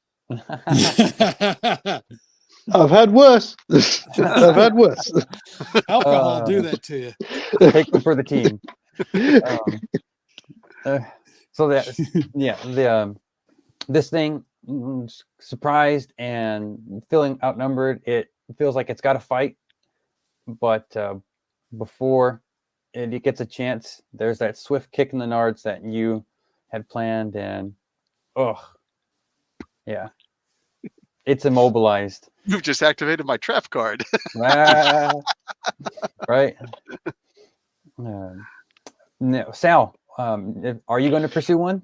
I've had worse. I've had worse. Alcohol will do that to you. Take them for the team. So that, yeah, the this thing, surprised and feeling outnumbered, it feels like it's got to fight, but before it gets a chance, there's that swift kick in the nards that you had planned, and yeah, it's immobilized. You've just activated my trap card. Right. No, Sal, are you going to pursue one?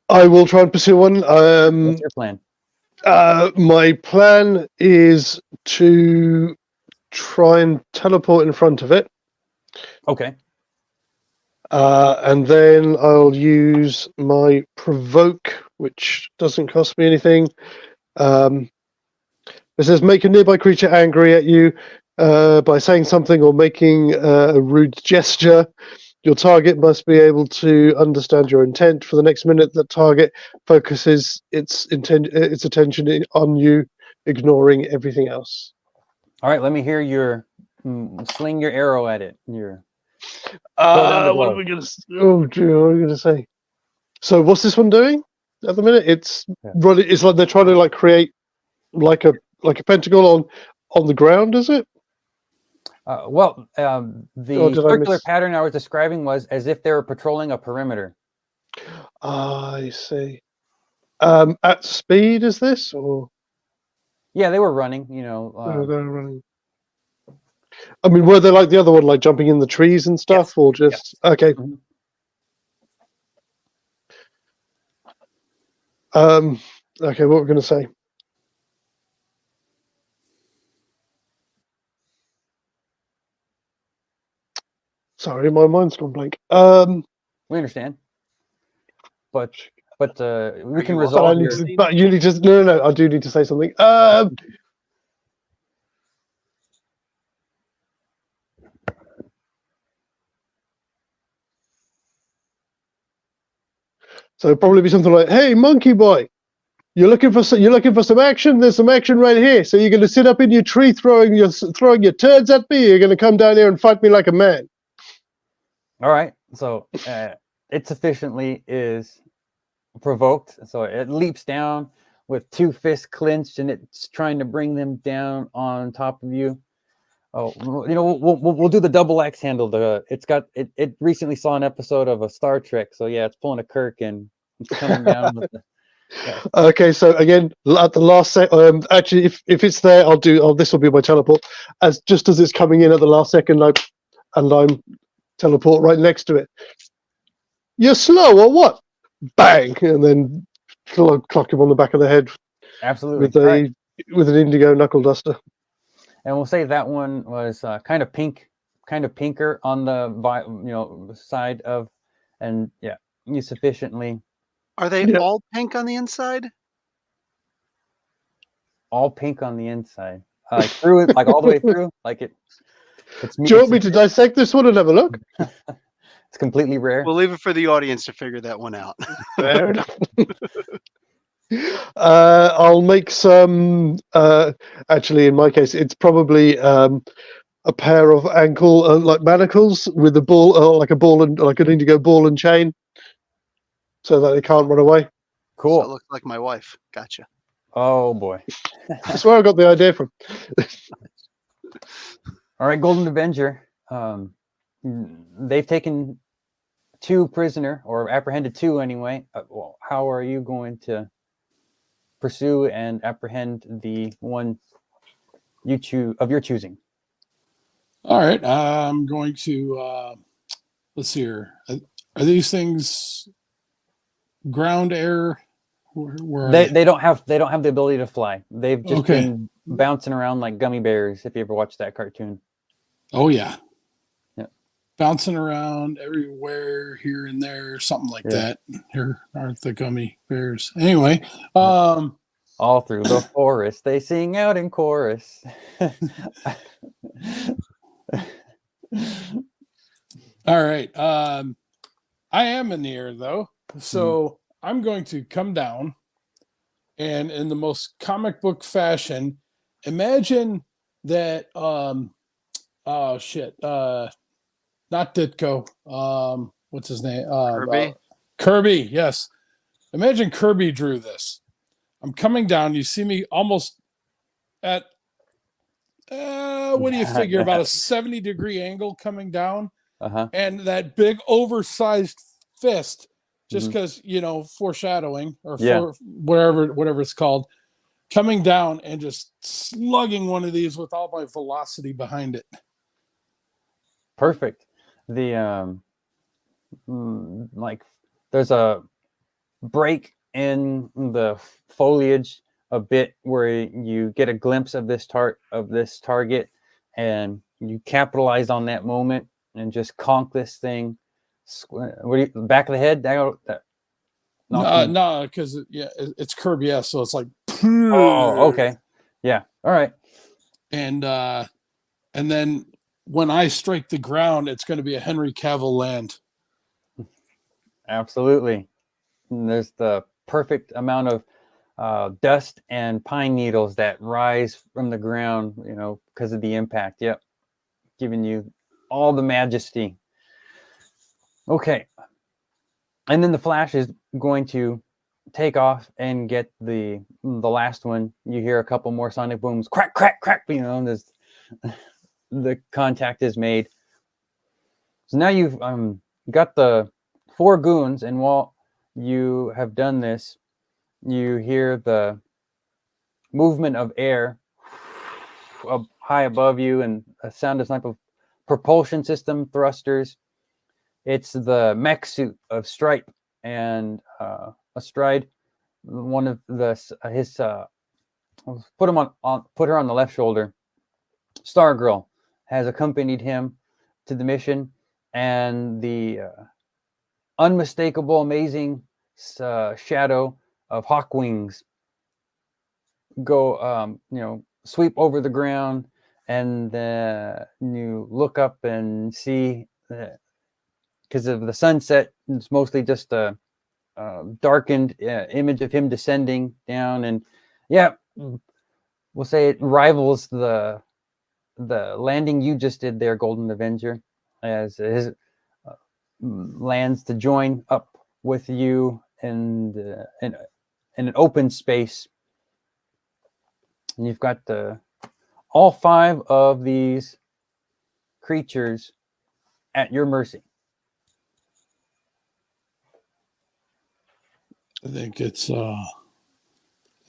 I will try and pursue one. What's your plan? My plan is to try and teleport in front of it, Okay. and then I'll use my provoke, which doesn't cost me anything. It says make a nearby creature angry at you by saying something or making a rude gesture. Your target must be able to understand your intent. For the next minute, the target focuses its attention on you, ignoring everything else. All right. Let me hear your sling your arrow at it. Your down the What are glove. we gonna? Oh, dear, what are we gonna say? So, what's this one doing at the minute? It's running. It's like they're trying to like create like a pentagon on the ground. Is it? Well, the did I circular miss- pattern I was describing was as if they were patrolling a perimeter. I see. At speed is this or? Yeah, they were running. You know. They're running. I mean, were they like the other one, like jumping in the trees and stuff, Yes. or just okay? Mhm. Okay, what we're going to say. Sorry, my mind's gone blank. We understand, but we can you But I resolve need your. to. But you need to. No. I do need to say something. So it'll probably be something like, "Hey, monkey boy, you're looking for some action. There's some action right here. So you're going to sit up in your tree throwing your turds at me. You're going to come down here and fight me like a man." All right, so it sufficiently is provoked, so it leaps down with two fists clenched, and it's trying to bring them down on top of you. Oh, we'll do the double axe handle. It recently saw an episode of a Star Trek, so yeah, it's pulling a Kirk and it's coming down with the. Yeah. Okay, so again, at the last second, actually, if it's there, I'll do. Oh, this will be my teleport. As just as it's coming in at the last second, I'm teleport right next to it. You're slow or what? Bang, and then clock him on the back of the head Absolutely. with All right. with an indigo knuckle duster. And we'll say that one was kind of pinker on the side of, and yeah, you sufficiently Are they Yeah. all pink on the inside? all pink on the inside, like through it, like all the way through, like it. It's Do you want me to dissect this one and have a look? It's completely rare. We'll leave it for the audience to figure that one out. Fair enough. I'll make some. Actually, in my case, it's probably a pair of ankle like manacles with a ball, like a ball and like an indigo ball and chain, so that they can't run away. Cool. So it looks like my wife. Gotcha. Oh boy. That's where I got the idea from. All right, Golden Avenger. They've taken 2 prisoner, or apprehended 2 anyway. Well, how are you going to pursue and apprehend the one you choose of your choosing? All right, I'm going to let's see here. Are these things ground, air? Where They don't have the ability to fly. They've just Okay. been bouncing around like gummy bears. If you ever watched that cartoon. Oh yeah. Yeah. Bouncing around everywhere, here and there, something like Yeah. that. Here aren't the gummy bears. Anyway, All through the forest, they sing out in chorus. all right. I am in the air though, so I'm going to come down, and in the most comic book fashion, imagine that. Oh shit. Not Ditko. What's his name? Kirby? Kirby. Yes. Imagine Kirby drew this. I'm coming down. You see me almost at what do you figure, about a 70-degree angle coming down, and that big oversized fist, just because foreshadowing, or for whatever it's called, coming down and just slugging one of these with all my velocity behind it. Perfect. The like there's a break in the foliage a bit where you get a glimpse of this target, and you capitalize on that moment and just conk this thing. What do you, back of the head? No, because it's Kirby S, so it's like. Oh, okay, yeah, all right. And then when I strike the ground, it's going to be a Henry Cavill land. Absolutely. And there's the perfect amount of dust and pine needles that rise from the ground, because of the impact. Yep. Giving you all the majesty. Okay. And then the Flash is going to take off and get the last one. You hear a couple more sonic booms. Crack, crack, crack. There's the contact is made. So now you've got the 4 goons, and while you have done this, you hear the movement of air up high above you, and a sound type of propulsion system thrusters. It's the mech suit of Stripe and Astride. one of his put her on the left shoulder. Stargirl has accompanied him to the mission, and the unmistakable, amazing shadow of Hawk Wings go, sweep over the ground, and you look up and see, because of the sunset, it's mostly just a darkened image of him descending down, and yeah, we'll say it rivals the landing you just did there, Golden Avenger, as his lands to join up with you in an open space. And you've got all 5 of these creatures at your mercy. I think I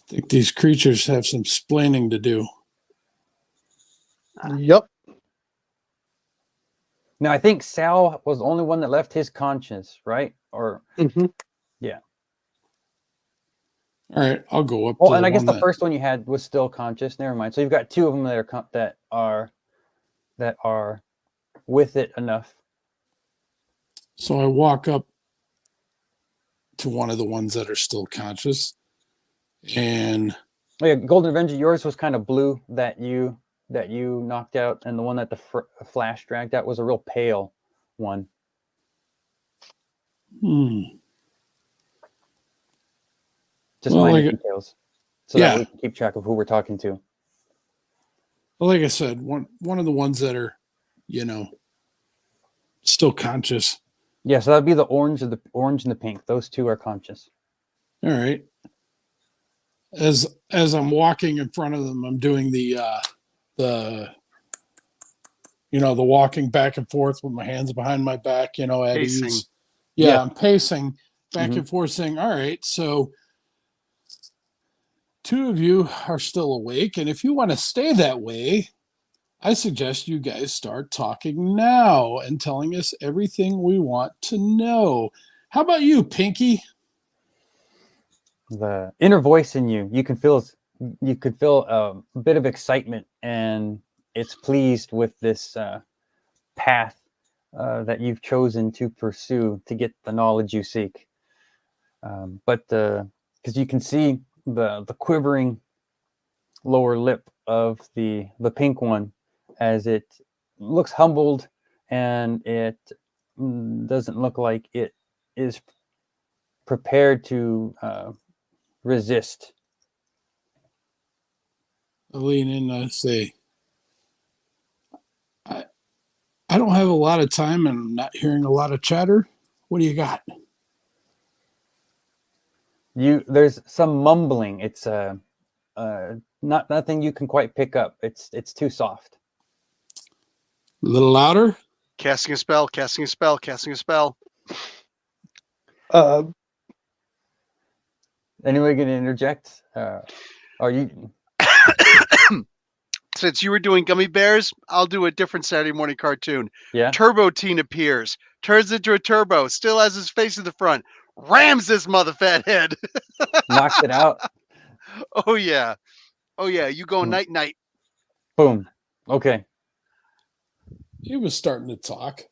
think these creatures have some splaining to do. Yep. Now, I think Sal was the only one that left his conscience, right? Or yeah. All right, I'll go up. Oh, and I guess the first one you had was still conscious. Never mind. So you've got 2 of them that are with it enough. So I walk up to one of the ones that are still conscious, and Yeah, Golden Avenger, yours was kind of blue that you knocked out, and the one that the Flash dragged out was a real pale one. Just minor details, so that we can keep track of who we're talking to. Well, like I said, one of the ones that are, still conscious. Yeah, so that'd be the orange and the pink. Those 2 are conscious. All right. As I'm walking in front of them, I'm doing the walking back and forth with my hands behind my back, at Pacing. ease. Yeah, I'm pacing back and forth, saying, all right, so 2 of you are still awake, and if you want to stay that way, I suggest you guys start talking now and telling us everything we want to know. How about you, Pinky? The inner voice in you could feel a bit of excitement, and it's pleased with this path that you've chosen to pursue to get the knowledge you seek. But because you can see the quivering lower lip of the pink one, as it looks humbled, and it doesn't look like it is prepared to resist. I lean in and I say, I don't have a lot of time and I'm not hearing a lot of chatter. What do you got? There's some mumbling. It's nothing you can quite pick up. It's too soft. A little louder? Casting a spell, casting a spell, casting a spell. Anyone going to interject? Are you? Since you were doing gummy bears, I'll do a different Saturday morning cartoon. Yeah. Turbo Teen appears, turns into a turbo, still has his face in the front, rams this mother fat head. Knocks it out. Oh yeah. You go night night. Boom. Okay. He was starting to talk.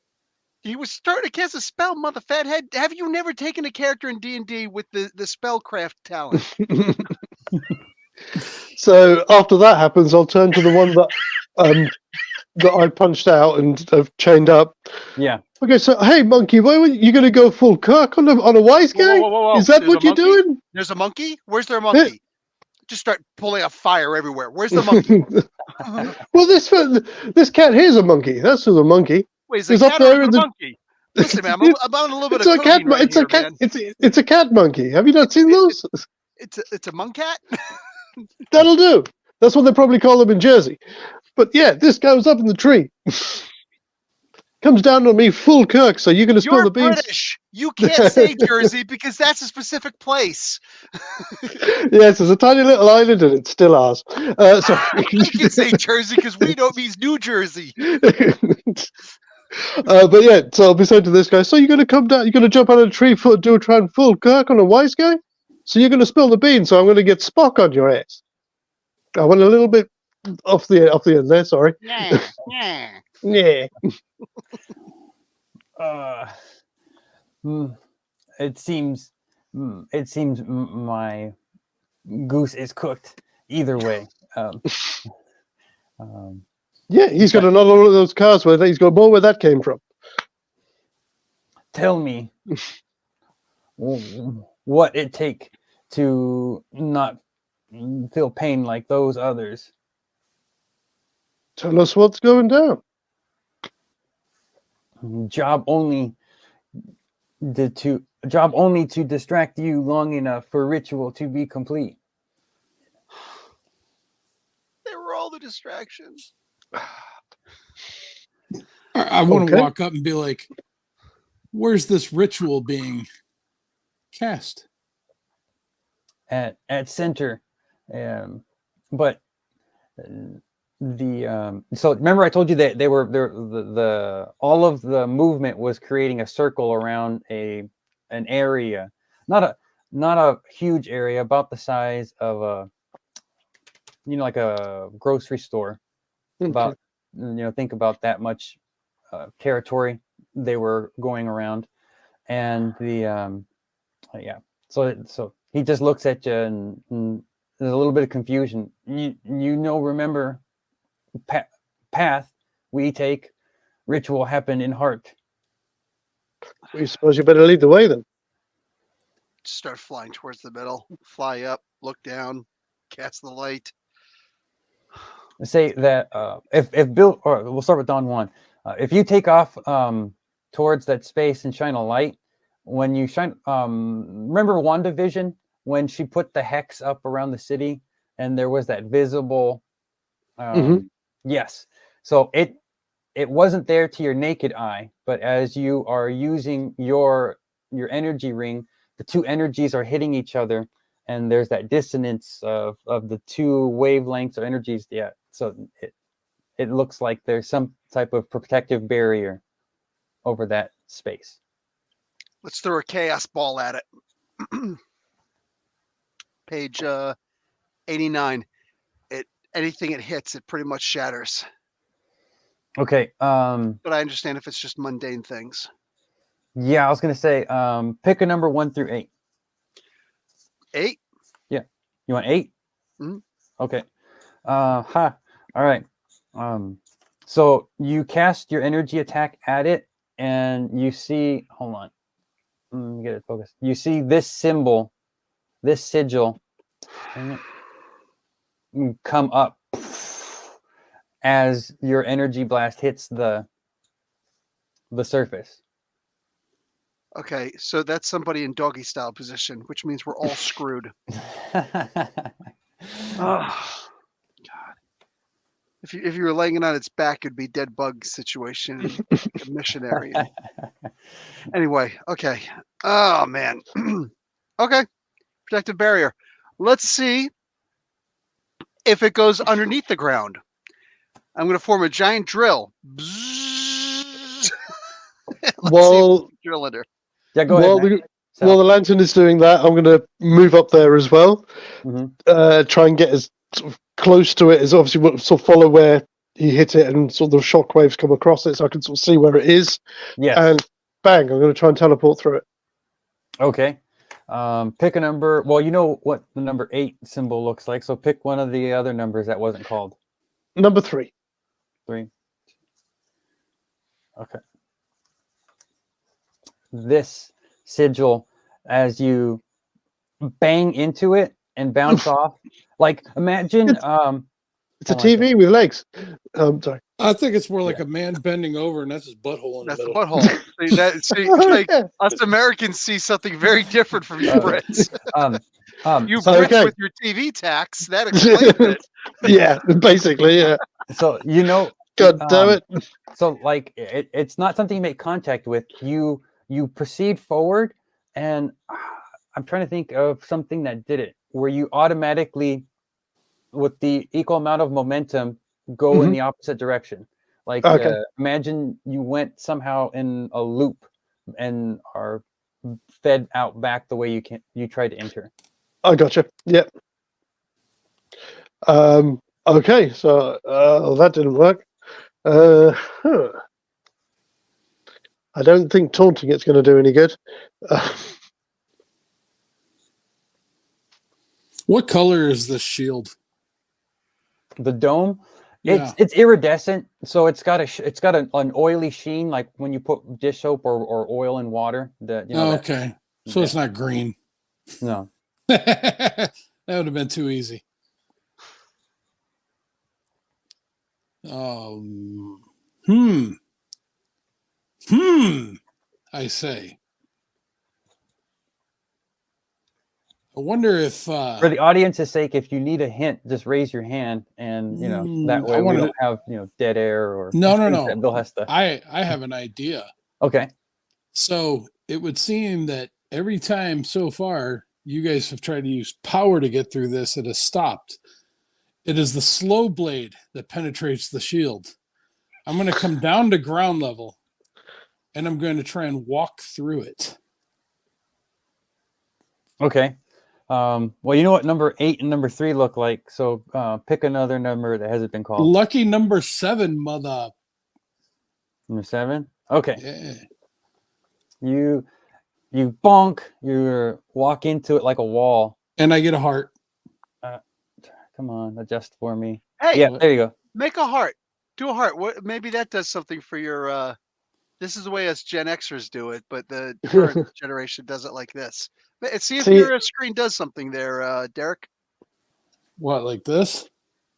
He was starting to cast a spell, mother fat head. Have you never taken a character in D&D with the spellcraft talent? So after that happens, I'll turn to the one that I punched out and have chained up. Yeah. Okay, so hey, monkey, why were you going to go full Kirk on a wise guy? Whoa. Is that There's what a you're monkey? doing? There's a monkey? Where's their monkey? Just start pulling a fire everywhere. Where's the monkey? Well, this cat here's a monkey. That's the monkey. Wait, is it He's a up cat there or in a the- monkey? Listen, man, I'm on a little bit It's of a cat. codeine right It's a here, cat. man. It's a cat monkey. Have you not seen those? It's a monk cat? That'll do. That's what they probably call them in Jersey. But yeah, this guy was up in the tree. Comes down on me full Kirk, so you're going to spill You're the beans? British. You can't say Jersey because that's a specific place. Yes, it's a tiny little island and it's still ours. So I can say Jersey because we don't mean New Jersey. But yeah, so I'll be saying to this guy, so you're going to come down, you're going to jump out of a tree, try and fool Kirk on a wise guy? So you're going to spill the beans, so I'm going to get Spock on your ass. I went a little bit off the end there. Sorry. Yeah, yeah. Yeah. Hmm, it seems my goose is cooked either way. Yeah, he's got But- another one of those cars where he's got more where that came from. Tell me what it take to not feel pain like those others. Tell us what's going down. Job only to distract you long enough for ritual to be complete. They were all the distractions. I want to Okay. walk up and be like, where's this ritual being cast? At center, but so remember I told you that they were there, the all of the movement was creating a circle around an area, not a huge area, about the size of a like a grocery store. About think about that much territory they were going around, and the yeah. So he just looks at you, and there's a little bit of confusion. Remember, path we take, ritual happen in heart. We suppose you better lead the way then. Start flying towards the middle. Fly up, look down, cast the light. Say that if Bill, or we'll start with Don Juan. If you take off towards that space and shine a light, when you shine, remember WandaVision when she put the hex up around the city and there was that visible, yes. So it wasn't there to your naked eye, but as you are using your energy ring, the two energies are hitting each other, and there's that dissonance of the two wavelengths or energies. Yeah. So it looks like there's some type of protective barrier over that space. Let's throw a chaos ball at it. Page 89. Anything it hits, it pretty much shatters. Okay. But I understand if it's just mundane things. Yeah, I was gonna say, pick a number 1 through 8. 8? Yeah. You want 8? Mhm. Okay. All right. So you cast your energy attack at it, and you see. Hold on. Let me get it focused. You see this symbol, this sigil, come up as your energy blast hits the surface. Okay, so that's somebody in doggy style position, which means we're all screwed. Oh, God. If you were laying it on its back, it'd be dead bug situation, like a missionary. Anyway, okay. Oh, man. Okay, protective barrier. Let's see if it goes underneath the ground. I'm going to form a giant drill. Let's see While drill under. Yeah, go ahead. Matt. while the lantern is doing that, I'm going to move up there as well. Try and get as sort of close to it as obviously sort of follow where he hit it and sort of shock waves come across it, so I can sort of see where it is. Yes. And bang, I'm going to try and teleport through it. Okay. Pick a number. Well, you know what the number 8 symbol looks like, so pick one of the other numbers that wasn't called. Number 3. 3. Okay. This sigil, as you bang into it and bounce off, like imagine It's a TV with legs. Sorry. I think it's more like a man bending over, and that's his butthole in That's the the middle. butthole. See, like us Americans see something very different from you Brits. You So, Brits okay. with your TV tax, that explains it. Yeah, basically, yeah. So God damn it. So like it's not something you make contact with. You proceed forward, and I'm trying to think of something that did it, where you automatically, with the equal amount of momentum, go in the opposite direction. Like imagine you went somehow in a loop and are fed out back the way you tried to enter. I gotcha. Yep. Okay, so that didn't work. Huh. I don't think taunting it's going to do any good. What color is this shield? The dome, Yeah. it's iridescent, so it's got an oily sheen, like when you put dish soap or oil in water. That Okay. So it's not green. no. That would have been too easy. Hmm. I say. I wonder if For the audience's sake, if you need a hint, just raise your hand, and that way we don't have dead air or No. that Bill has to. I have an idea. Okay. So it would seem that every time so far you guys have tried to use power to get through this, it has stopped. It is the slow blade that penetrates the shield. I'm going to come down to ground level, and I'm going to try and walk through it. Okay. Well, you know what number 8 and number 3 look like, so pick another number that hasn't been called. Lucky number 7, mother. Number 7. Okay. Yeah. You bonk. You walk into it like a wall. And I get a heart. Come on, adjust for me. Hey, Yeah, there you go. make a heart. Do a heart. What? Maybe that does something for your. This is the way us Gen Xers do it, but the current generation does it like this. See if your screen does something there, Derek. What, like this?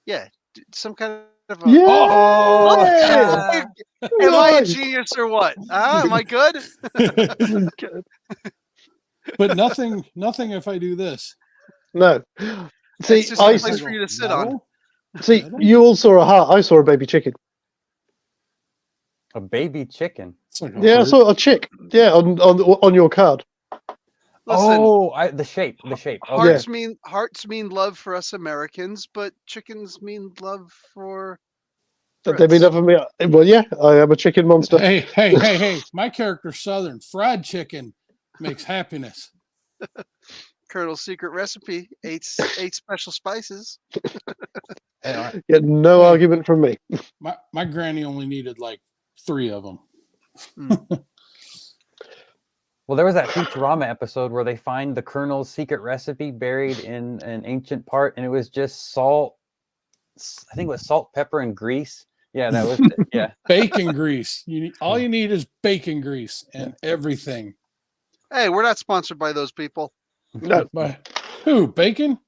Yeah, some kind of. Yeah. Oh, am I a genius or what? Am I good? But nothing if I do this. No. See, it's just a place for you to sit on. See, you all saw a heart. I saw a baby chicken. A baby chicken. Yeah, I saw a chick. Yeah, on your card. Listen, the shape. Hearts mean love for us Americans, but chickens mean love for. They mean love for me. Well, yeah, I am a chicken monster. Hey! My character's Southern. Fried chicken makes happiness. Colonel's secret recipe: eight special spices. Yeah, no argument from me. My granny only needed like 3 of them. Well, there was that Futurama episode where they find the Colonel's secret recipe buried in an ancient part, and it was just salt. I think it was salt, pepper, and grease. Yeah, that was it. Yeah. Bacon grease. All you need is bacon grease and everything. Hey, we're not sponsored by those people. No. By who? Bacon?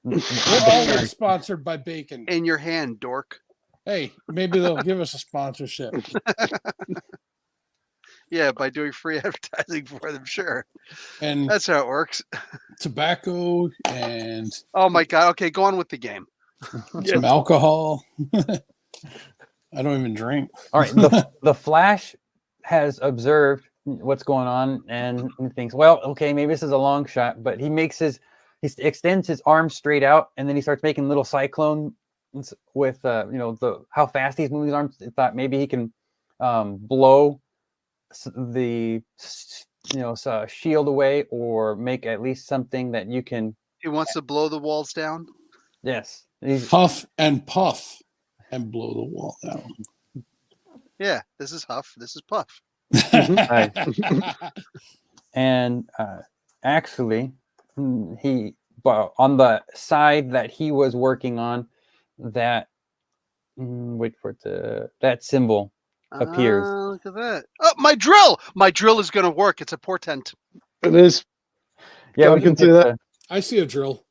We're always sponsored by bacon. In your hand, dork. Hey, maybe they'll give us a sponsorship. Yeah, by doing free advertising for them, sure. And that's how it works. Tobacco and oh my god. Okay, go on with the game. Some alcohol. I don't even drink. All right. The Flash has observed what's going on and thinks, well, okay, maybe this is a long shot, but he extends his arm straight out, and then he starts making little cyclones with how fast he's moving his arms. He thought maybe he can blow the shield away, or make at least something that you can. He wants to blow the walls down. Yes. Huff and puff and blow the wall down. Yeah, this is Huff. This is Puff. And actually, on the side that he was working on, that that symbol appears. Look at that. Oh, my drill! My drill is going to work. It's a portent. It is. Yeah, I can see that. I see a drill.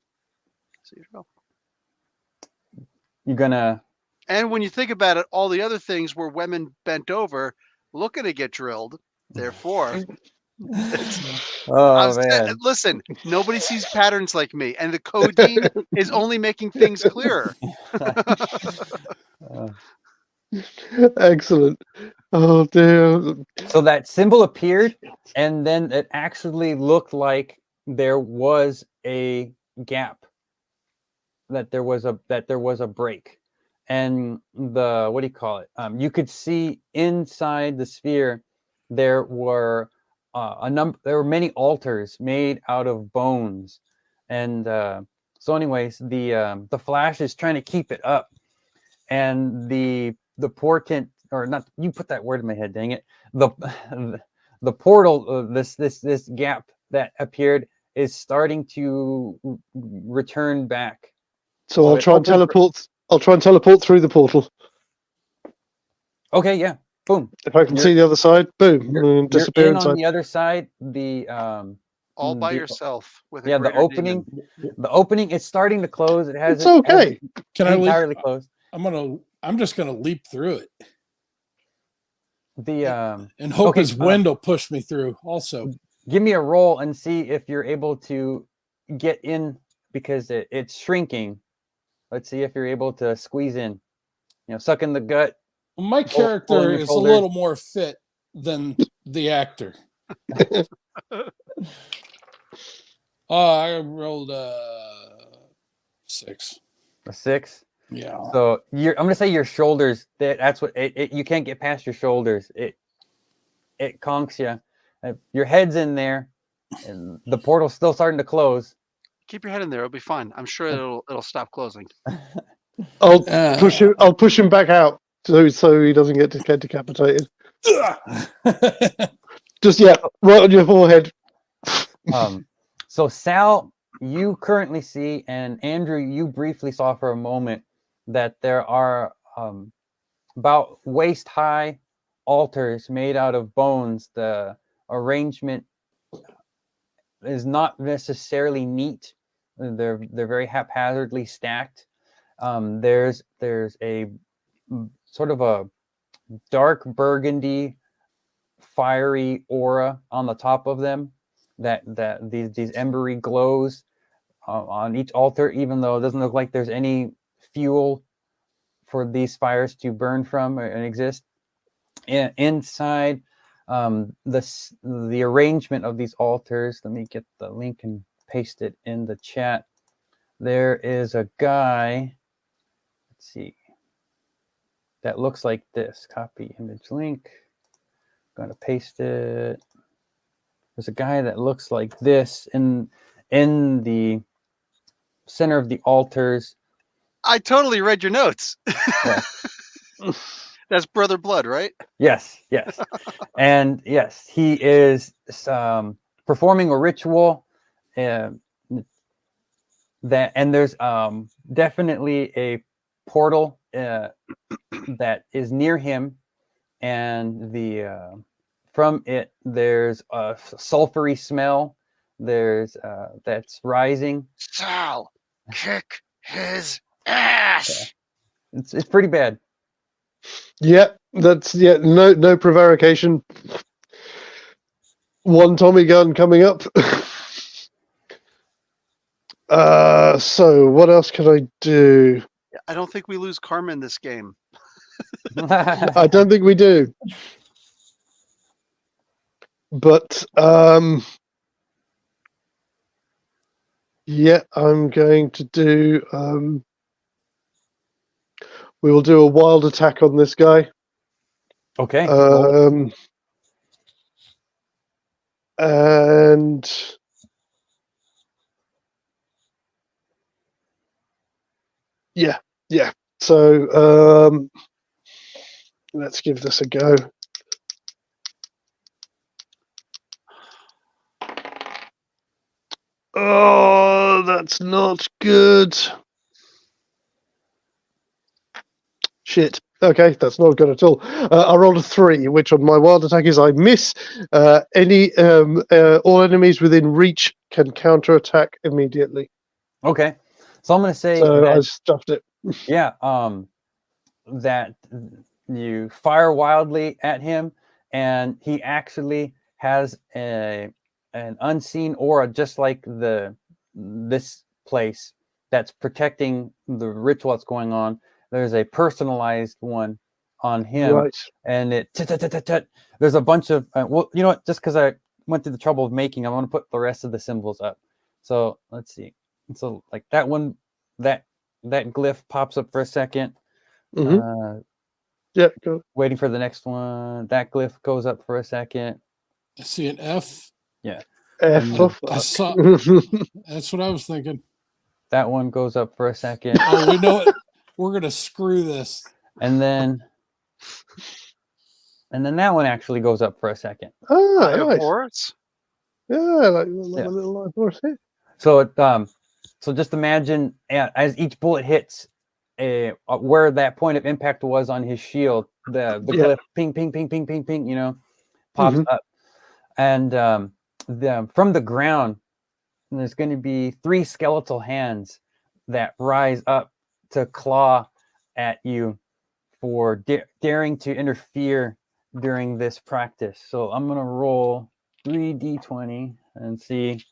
You're gonna. And when you think about it, all the other things were women bent over looking to get drilled. Therefore, man. Listen, nobody sees patterns like me, and the codeine is only making things clearer. Excellent. Oh dear. So that symbol appeared, and then it actually looked like there was a gap. That there was a break, and what do you call it? You could see inside the sphere there were There were many altars made out of bones, And so, anyways, the flash is trying to keep it up, and the portent, or not, you put that word in my head, dang it, the portal, this gap that appeared is starting to return back. So, So I'll it try and opened- teleport. I'll try and teleport through the portal. Okay, yeah, boom. If I can You're- see the other side, boom, You're, and disappear you're in on inside. the other side. All by The yourself with a yeah, the greater demon. opening is starting to close. It It's hasn't okay. Can I leap? entirely closed. I'm just gonna leap through it The and hope okay, his wind will push me through. Also, give me a roll and see if you're able to get in, because it's shrinking. Let's see if you're able to squeeze in. Suck in the gut. my Pulling character your is shoulder. a little more fit than the actor. I rolled a 6. A 6. Yeah. So I'm gonna say your shoulders. That's what you can't get past your shoulders. It conks you. Your head's in there, and the portal's still starting to close. Keep your head in there; it'll be fine. I'm sure it'll stop closing. I'll push him. I'll push him back out so he doesn't get decapitated. Just right on your forehead. So Sal, you currently see, and Andrew, you briefly saw for a moment, that there are about waist-high altars made out of bones. The arrangement is not necessarily neat. They're very haphazardly stacked. There's a sort of a dark burgundy, fiery aura on the top of them. That these embery glows on each altar, even though it doesn't look like there's any fuel for these fires to burn from and exist. And inside the arrangement of these altars, let me get the link and paste it in the chat. There is a guy, let's see, that looks like this. Copy image link. I'm going to paste it. There's a guy that looks like this in the center of the altars. I totally read your notes. Yeah. That's Brother Blood, right? Yes. And yes, he is performing a ritual. And there's definitely a portal that is near him, and from it there's a sulfury smell. There's that's rising. Sal, kick his ass. Yeah. It's pretty bad. That's no prevarication. One Tommy gun coming up. So what else can I do? I don't think we lose karma in this game. I don't think we do. But I'm going to do we will do a wild attack on this guy. Okay. And yeah. So let's give this a go. Oh, that's not good. Shit. Okay, that's not good at all. I rolled a 3, which on my wild attack is I miss. All enemies within reach can counterattack immediately. Okay. So I'm going to say So I stuffed it. yeah, that you fire wildly at him, and he actually has an unseen aura, just like this place, that's protecting the ritual that's going on. There's a personalized one on him, Right. and there's a bunch of well, you know what? Just because I went through the trouble of making, I'm going to put the rest of the symbols up. So let's see. So like that one, that glyph pops up for a second. Mm-hmm. Go. Waiting for the next one. That glyph goes up for a second. I see an F. Yeah. F And for I fuck. saw. That's what I was thinking. that one goes up for a second. Oh, we know it. We're gonna screw this. And then that one actually goes up for a second. Ah, I have nice. horse. Yeah, like Yeah. a little live horse here. So it so just imagine as each bullet hits where that point of impact was on his shield, the Yeah. glyph ping ping ping ping ping ping, you know, pops Mhm. up. And from the ground there's going to be 3 skeletal hands that rise up to claw at you for daring to interfere during this practice. So I'm going to roll 3d20 and see.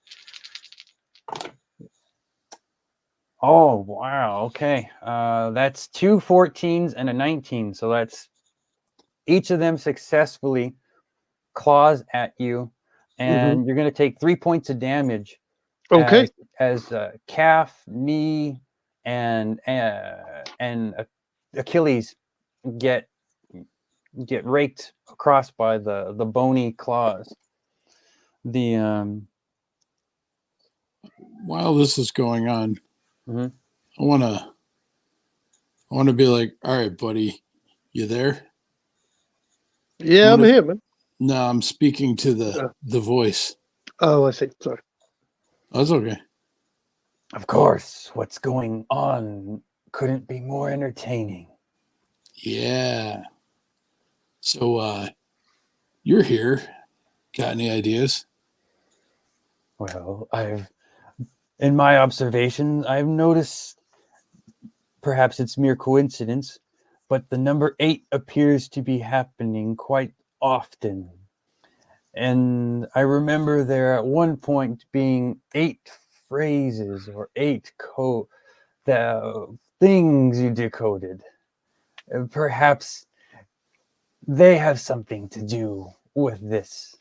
Oh, wow. Okay. That's 2 14s and a 19. So that's each of them successfully claws at you, and you're going to take 3 points of damage Okay. as calf, knee, and Achilles get raked across by the bony claws. The While this is going on, Mhm. I wanna be like, all right, buddy, you there? Yeah, I'm gonna- here, man. No, I'm speaking to the voice. Oh, I see. Sorry. That's okay. Of course, what's going on couldn't be more entertaining. Yeah. So you're here. Got any ideas? Well, in my observation, I've noticed, perhaps it's mere coincidence, but the number 8 appears to be happening quite often. And I remember there at one point being 8 phrases or 8 the things you decoded. Perhaps they have something to do with this.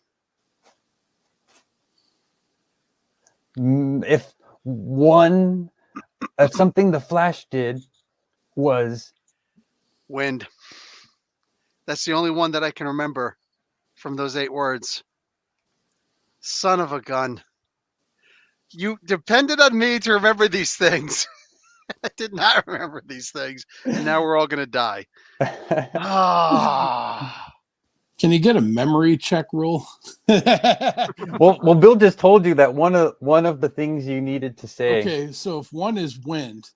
If something the Flash did was Wind. That's the only one that I can remember from those 8 words. Son of a gun. You depended on me to remember these things. I did not remember these things. And now we're all going to die. Ah. Can you get a memory check roll? well, Bill just told you that one of the things you needed to say. Okay, so if one is wind,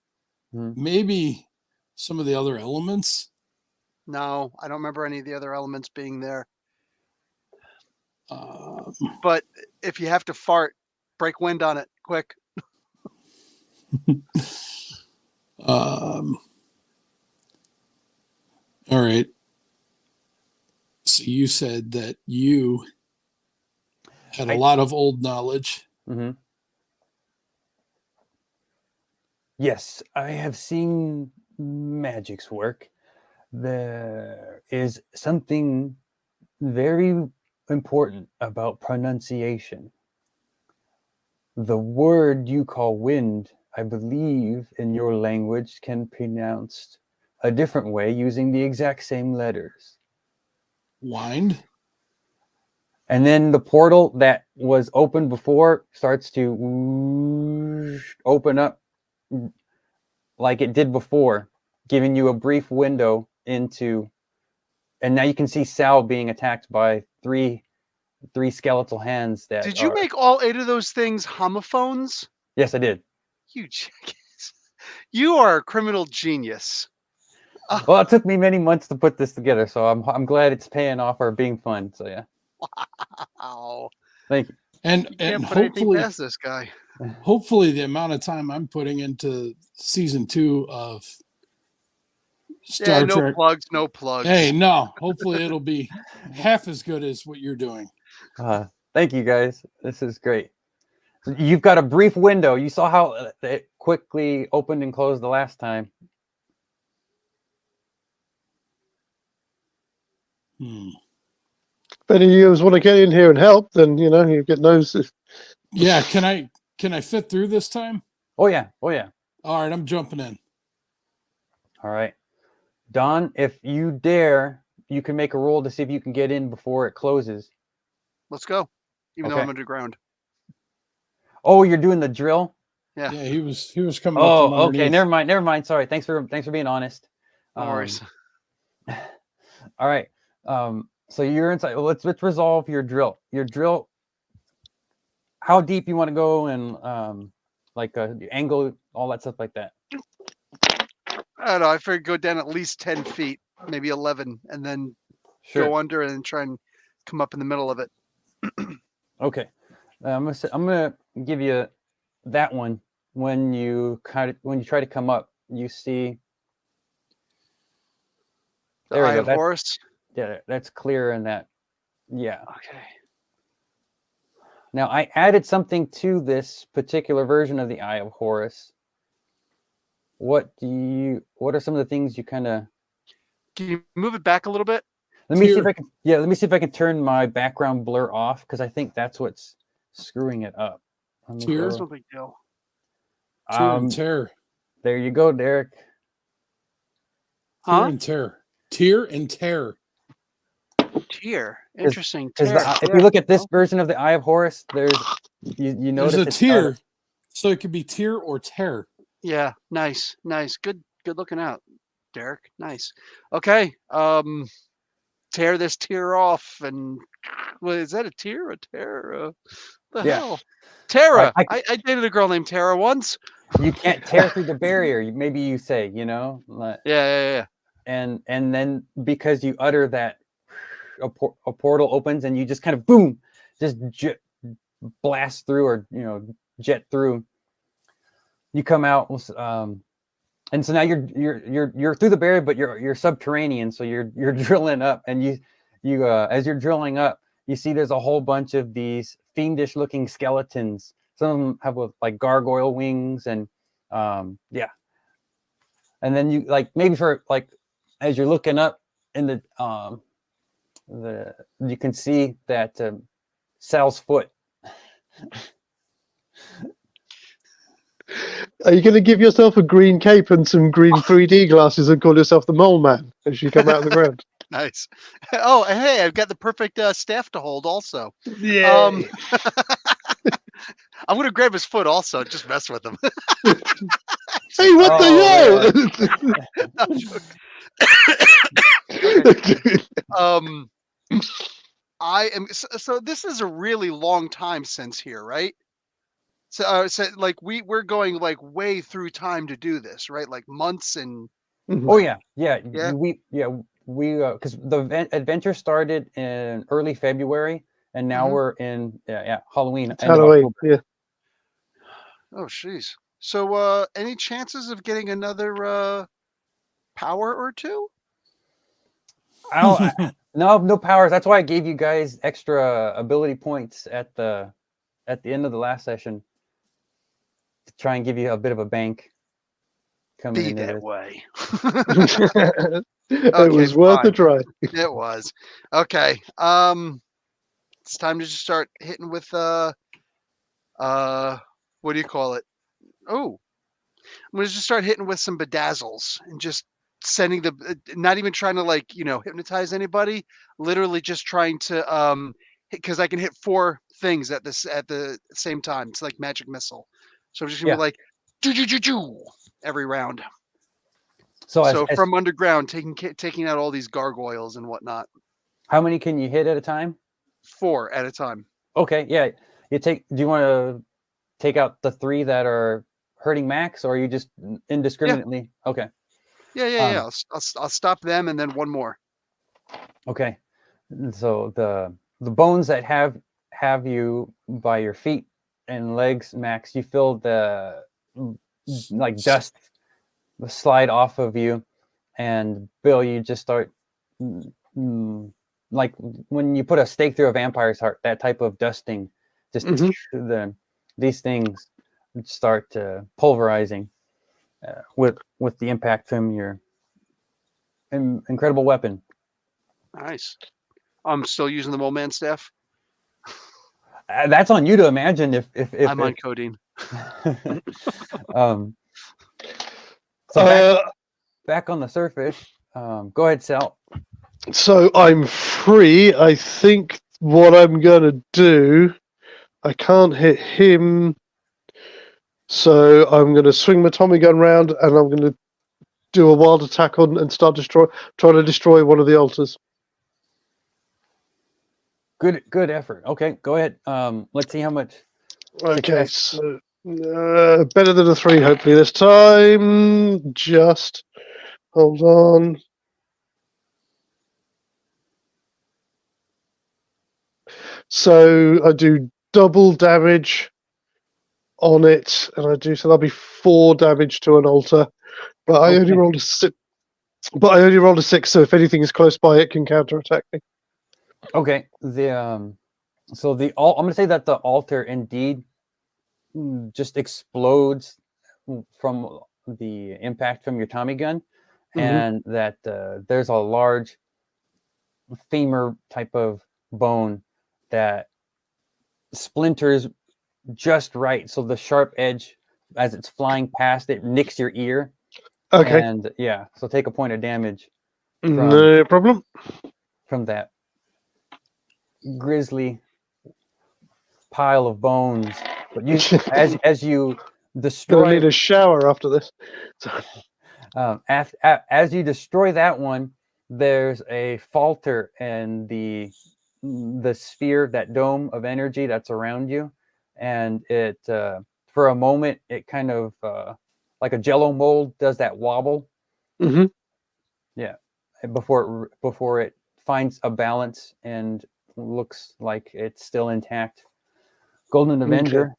Mhm. maybe some of the other elements. No, I don't remember any of the other elements being there. Um, But if you have to fart, break wind on it quick. all right. So you said that you had a lot of old knowledge. Mm-hmm. Yes, I have seen magic's work. There is something very important about pronunciation. The word you call wind, I believe, in your language can be pronounced a different way using the exact same letters. Wind? And then the portal that was open before starts to whoosh, open up like it did before, giving you a brief window into, and now you can see Sal being attacked by three skeletal hands that Did you are. make all 8 of those things homophones? Yes, I did. You jackass. You are a criminal genius. Well, it took me many months to put this together, so I'm glad it's paying off or being fun. So yeah, Wow. thank you. And You can't and put anything hopefully past this guy. hopefully the amount of time I'm putting into season 2 of Star Yeah, no Trek. plugs, no plugs. Hey, no. Hopefully it'll be half as good as what you're doing. Thank you guys. This is great. So you've got a brief window. You saw how it quickly opened and closed the last time. If any of you want to get in here and help, then you get those. Yeah, can I fit through this time? Oh yeah. Oh yeah. All right, I'm jumping in. All right. Don, if you dare, you can make a roll to see if you can get in before it closes. Let's go. Even though Okay. I'm underground. Oh, you're doing the drill. Yeah, he was coming up from Oh, okay. underneath. Never mind. Sorry. Thanks for being honest. No worries. All right. So you're inside. Well, let's resolve your drill. Your drill. How deep you want to go, and like the angle, all that stuff like that. I don't know. I figured go down at least 10 feet, maybe 11, and then Sure. go under and then try and come up in the middle of it. Okay. I'm gonna give you that one. When you try to come up, you see. The There we Eye go. of Horus. Yeah, that's clear in that. Yeah. Okay. Now I added something to this particular version of the Eye of Horus. What are some of the things you kind of? Can you move it back a little bit? Let me see if Here. I can. Yeah, let me see if I can turn my background blur off, because I think that's what's screwing it up. Let me Here? That's go. no big deal. Tear and tear. There you go, Derek. Tear Huh? and tear. Tear and tear. Tear. Interesting. Because Tear. if you look at this version of the Eye of Horus, there's you notice There's a it's got tear. So it could be tear or tear. Yeah. Nice. Nice. Good looking out, Derek. Nice. Okay. Tear this tear off, and well, is that a tear? A tear? The Yeah. hell? Tara. I- I dated a girl named Tara once. You can't tear through the barrier. Maybe you say, like, Yeah. and then because you utter that, a portal opens and you just kind of boom, just blast through, or jet through. You come out, and so now you're through the barrier, but you're subterranean, so you're drilling up, and you as you're drilling up, you see there's a whole bunch of these fiendish looking skeletons. Some of them have like gargoyle wings, and yeah. And then you maybe for as you're looking up in the you can see that Sal's foot. Are you going to give yourself a green cape and some green 3D glasses and call yourself the Mole Man as you come out of the ground? Nice. Oh, and hey, I've got the perfect staff to hold also. Yeah. I'm going to grab his foot also, just mess with him. Hey, what the hell? I am so this is a really long time since here, right? So like we're going like way through time to do this, right? Like months and Oh yeah. Yeah? We because the adventure started in early February, and now Mhm. we're in Halloween. End of Halloween, October. yeah. Oh jeez. So any chances of getting another power or two? No powers. That's why I gave you guys extra ability points at the end of the last session to try and give you a bit of a bank coming Be into that this. way. It was worth a fine. try. It was. Okay. It's time to just start hitting with what do you call it? Oh, I'm gonna just start hitting with some bedazzles and just sending not even trying to hypnotize anybody, literally just trying to because I can hit 4 things at the same time. It's like magic missile. So I'm just gonna be like do every round. So from underground, taking out all these gargoyles and whatnot. how many can you hit at a time? 4 at a time. Okay, yeah. Do you want to take out the 3 that are hurting Max, or are you just indiscriminately? Okay. Yeah. I'll stop them and then 1 more. Okay. So the bones that have you by your feet and legs, Max, you feel the dust slide off of you, and Bill, you just start like when you put a stake through a vampire's heart, that type of dusting, just these things start pulverizing with the impact from your incredible weapon. Nice. I'm still using the Mole Man staff. That's on you to imagine if I'm on codeine. So back on the surface. Go ahead, Sal. So I'm free. I think what I'm going to do, I can't hit him So I'm going to swing my Tommy gun round, and I'm going to do a wild attack on and trying to destroy one of the altars. Good effort. Okay, go ahead. Let's see how much. Okay, Success. so better than a 3, hopefully this time. Just hold on. So I do double damage on it, and I do so that'll be 4 damage to an altar. But I only Okay. rolled a 6. But I only rolled a 6, so if anything is close by, it can counterattack me. Okay. So I'm gonna say that the altar indeed just explodes from the impact from your Tommy gun, and that there's a large femur type of bone that splinters just right, so the sharp edge as it's flying past it nicks your ear. Okay, And yeah, so take a point of damage no problem. from that grisly pile of bones. But you, as you Gonna destroy, need a shower after this. as you destroy that one, there's a falter in the sphere, that dome of energy that's around you, and it for a moment it kind of like a Jello mold does that wobble. Mm-hmm. Yeah, before it finds a balance and looks like it's still intact. Golden Avenger,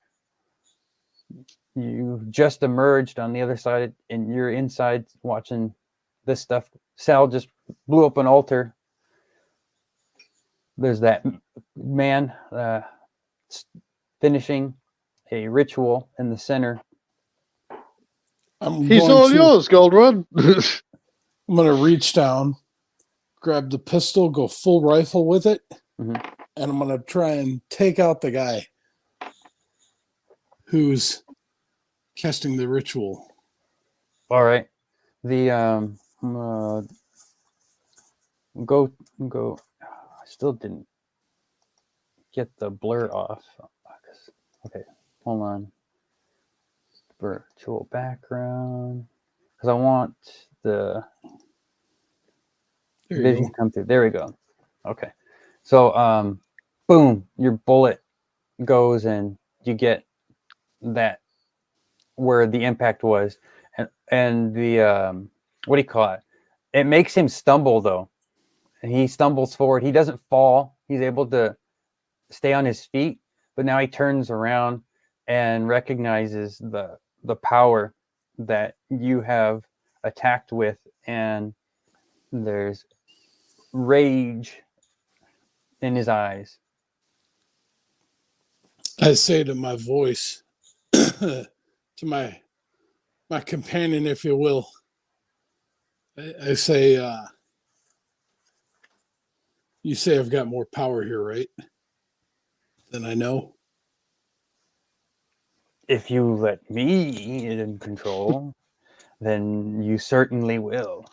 you just emerged on the other side, and you're inside watching this stuff. Sal just blew up an altar. There's that man finishing a ritual in the center. He's all yours, Gold Run. I'm going to reach down, grab the pistol, go full rifle with it, Mhm. and I'm going to try and take out the guy who's casting the ritual. All right. The go. I still didn't get the blur off. Okay, hold on. Virtual background, because I want the vision come through. There we go. Okay, so boom, your bullet goes and you get that where the impact was, and the what do you call it? It makes him stumble though, and he stumbles forward. He doesn't fall. He's able to stay on his feet, but now he turns around and recognizes the power that you have attacked with, and there's rage in his eyes. I say to my voice, to my companion, if you will, I say, you say I've got more power here, right? Than I know. If you let me in control, then you certainly will.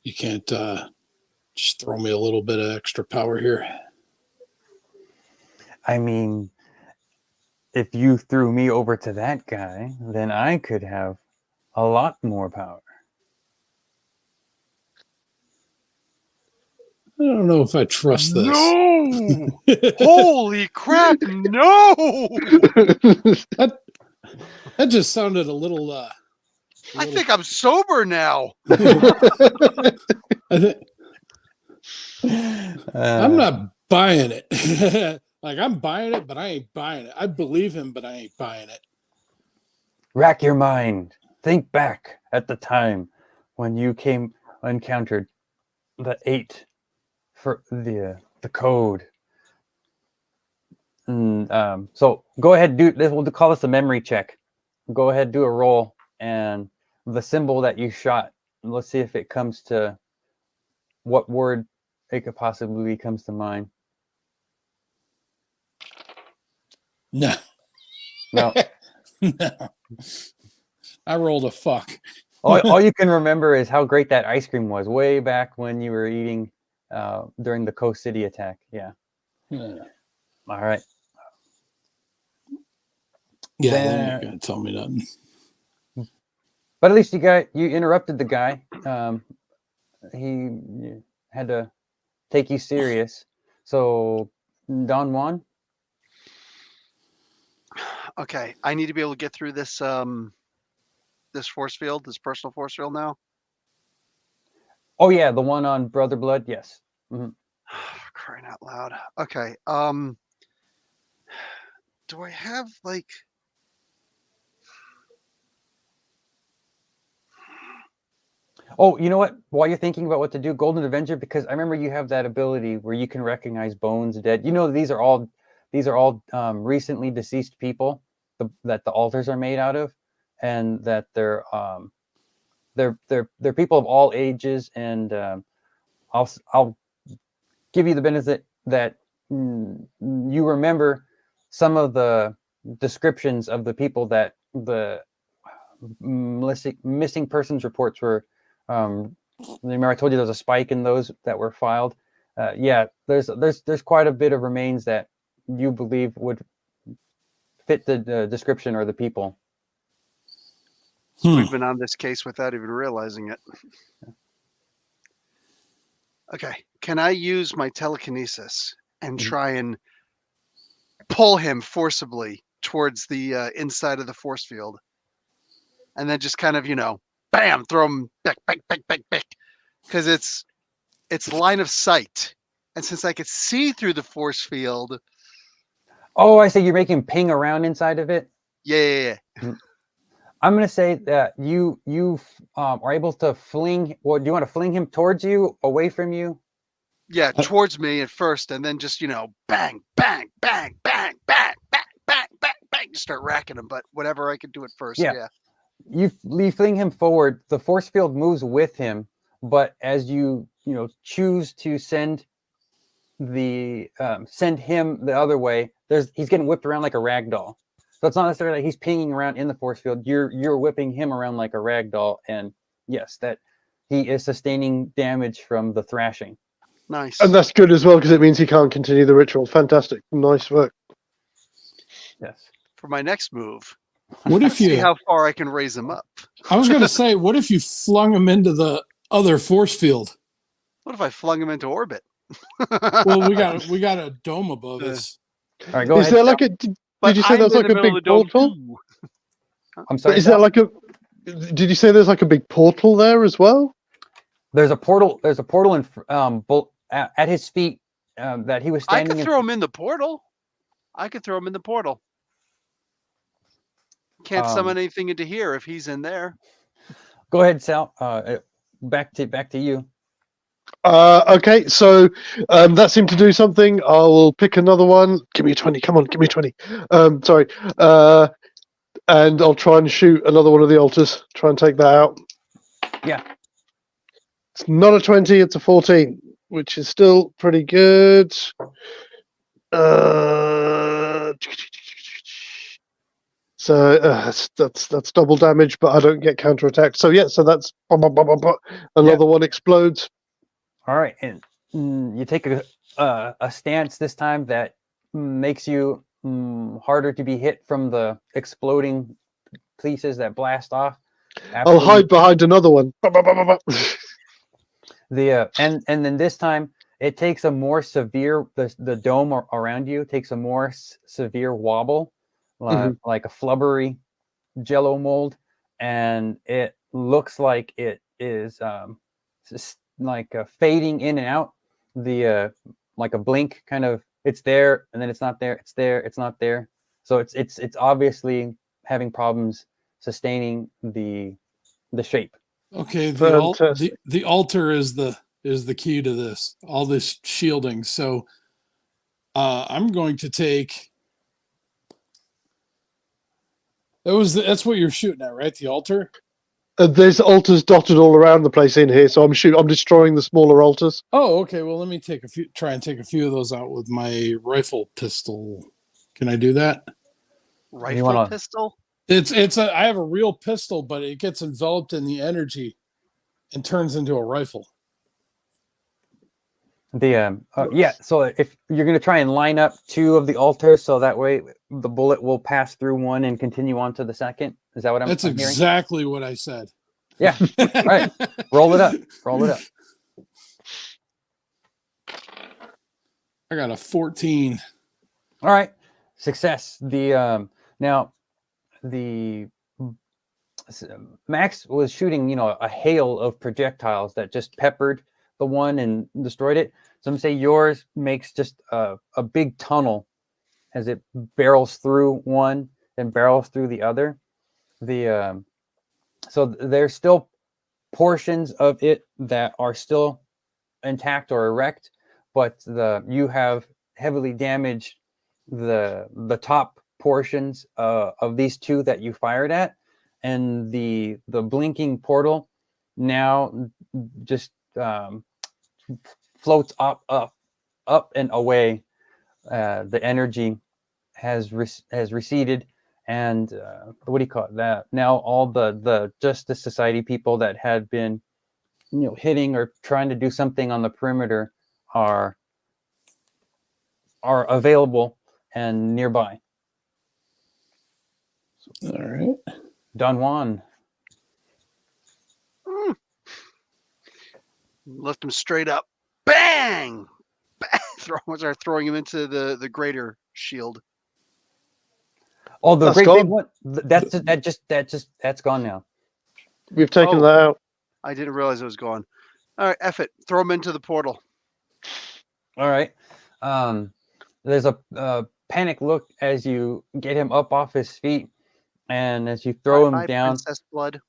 You can't just throw me a little bit of extra power here. I mean, if you threw me over to that guy, then I could have a lot more power. I don't know if I trust this. No! Holy crap! No! That just sounded a little. I think I'm sober now. I'm not buying it. Like, I'm buying it, but I ain't buying it. I believe him, but I ain't buying it. Rack your mind. Think back at the time when you encountered the 8 for the code. And so go ahead, do this. We'll call this a memory check. Go ahead, do a roll, and the symbol that you shot. Let's see if it comes to what word it could possibly comes to mind. No. No. No. I rolled a fuck. all you can remember is how great that ice cream was way back when you were eating during the Coast City attack. Yeah. Yeah, All right. they Then- ain't gonna tell me nothing. But at least you interrupted the guy. He had to take you serious. So, Don Juan. Okay, I need to be able to get through this this force field, this personal force field now. Oh yeah, the one on Brother Blood. Yes. Crying out loud. Okay. Do I have like? Oh, you know what? While you're thinking about what to do, Golden Avenger, because I remember you have that ability where you can recognize bones dead. You know, these are all recently deceased people that the altars are made out of, and that they're people of all ages. And I'll give you the benefit that you remember some of the descriptions of the people that the missing persons reports were. Remember I told you there was a spike in those that were filed. Yeah, there's quite a bit of remains that you believe would fit the description or the people. We've been on this case without even realizing it. Okay, can I use my telekinesis and try and pull him forcibly towards the inside of the force field, and then just kind of, bam, throw him back, because it's line of sight, and since I could see through the force field. Oh, I see. You're making him ping around inside of it. Yeah. I'm going to say that you are able to fling. Well, do you want to fling him towards you, away from you? Yeah, towards me at first, and then just bang, bang, bang, bang, bang, bang, bang, bang, just start racking him. But whatever I could do it first. Yeah. You fling him forward. The force field moves with him, but as you choose to send him the other way, he's getting whipped around like a rag doll. So it's not necessarily like he's pinging around in the force field. You're whipping him around like a rag doll, and yes, that he is sustaining damage from the thrashing. Nice. And that's good as well, because it means he can't continue the ritual. Fantastic. Nice work. Yes. For my next move, What if see how far I can raise him up. I was going to say, what if you flung him into the other force field? What if I flung him into orbit? Well, we got a dome above us. All right, go Is ahead. there like a? Did you say there's like a big portal? I'm sorry. Is there like a? Did you say there's like a big portal there as well? There's a portal. There's a portal at his feet that he was standing. I could throw him in the portal. Can't summon anything into here if he's in there. Go ahead, Sal. Back to you. Okay, so that seemed to do something. I will pick another one. Give me a 20. Come on, give me a 20. Sorry. And I'll try and shoot another one of the altars. Try and take that out. Yeah. It's not a 20, it's a 14, which is still pretty good. So that's double damage, but I don't get counterattack. So yeah, so that's another one explodes. All right, and you take a stance this time that makes you harder to be hit from the exploding pieces that blast off. I'll hide behind another one. And then this time it takes a more severe the dome around you takes a more severe wobble, like a flubbery jello mold, and it looks like it is like fading in and out, like a blink kind of. It's there and then it's not there. It's there. It's not there. So it's obviously having problems sustaining the shape. Okay, the altar is the key to this. All this shielding. So I'm going to take. That's what you're shooting at, right? The altar. There's altars dotted all around the place in here, so I'm destroying the smaller altars. Oh, okay. Well, let me try and take a few of those out with my rifle pistol. Can I do that? Rifle pistol? I have a real pistol, but it gets enveloped in the energy and turns into a rifle. Yeah, so if you're going to try and line up two of the altars so that way the bullet will pass through one and continue on to the second. Is that what I'm That's hearing? exactly what I said. Yeah. All right. Roll it up. Roll it up. I got a 14. All right. Success. Now the Max was shooting, a hail of projectiles that just peppered the one and destroyed it. So I'm gonna say yours makes just a big tunnel as it barrels through one and barrels through the other. So there's still portions of it that are still intact or erect, but you have heavily damaged the top portions of these two that you fired at, and the blinking portal now just floats up and away. The energy has receded, and what do you call it? That now all the Justice Society people that had been hitting or trying to do something on the perimeter are available and nearby. All right. Don Juan. Lift him straight up. Bang! Bang! Start throwing him into the greater shield. Oh, the That's great big gone. one. That's gone now. We've taken Oh. that out. I didn't realize it was gone. All right, F it. Throw him into the portal. All right. There's a panic look as you get him up off his feet, and as you throw him Bye, down. Princess Blood.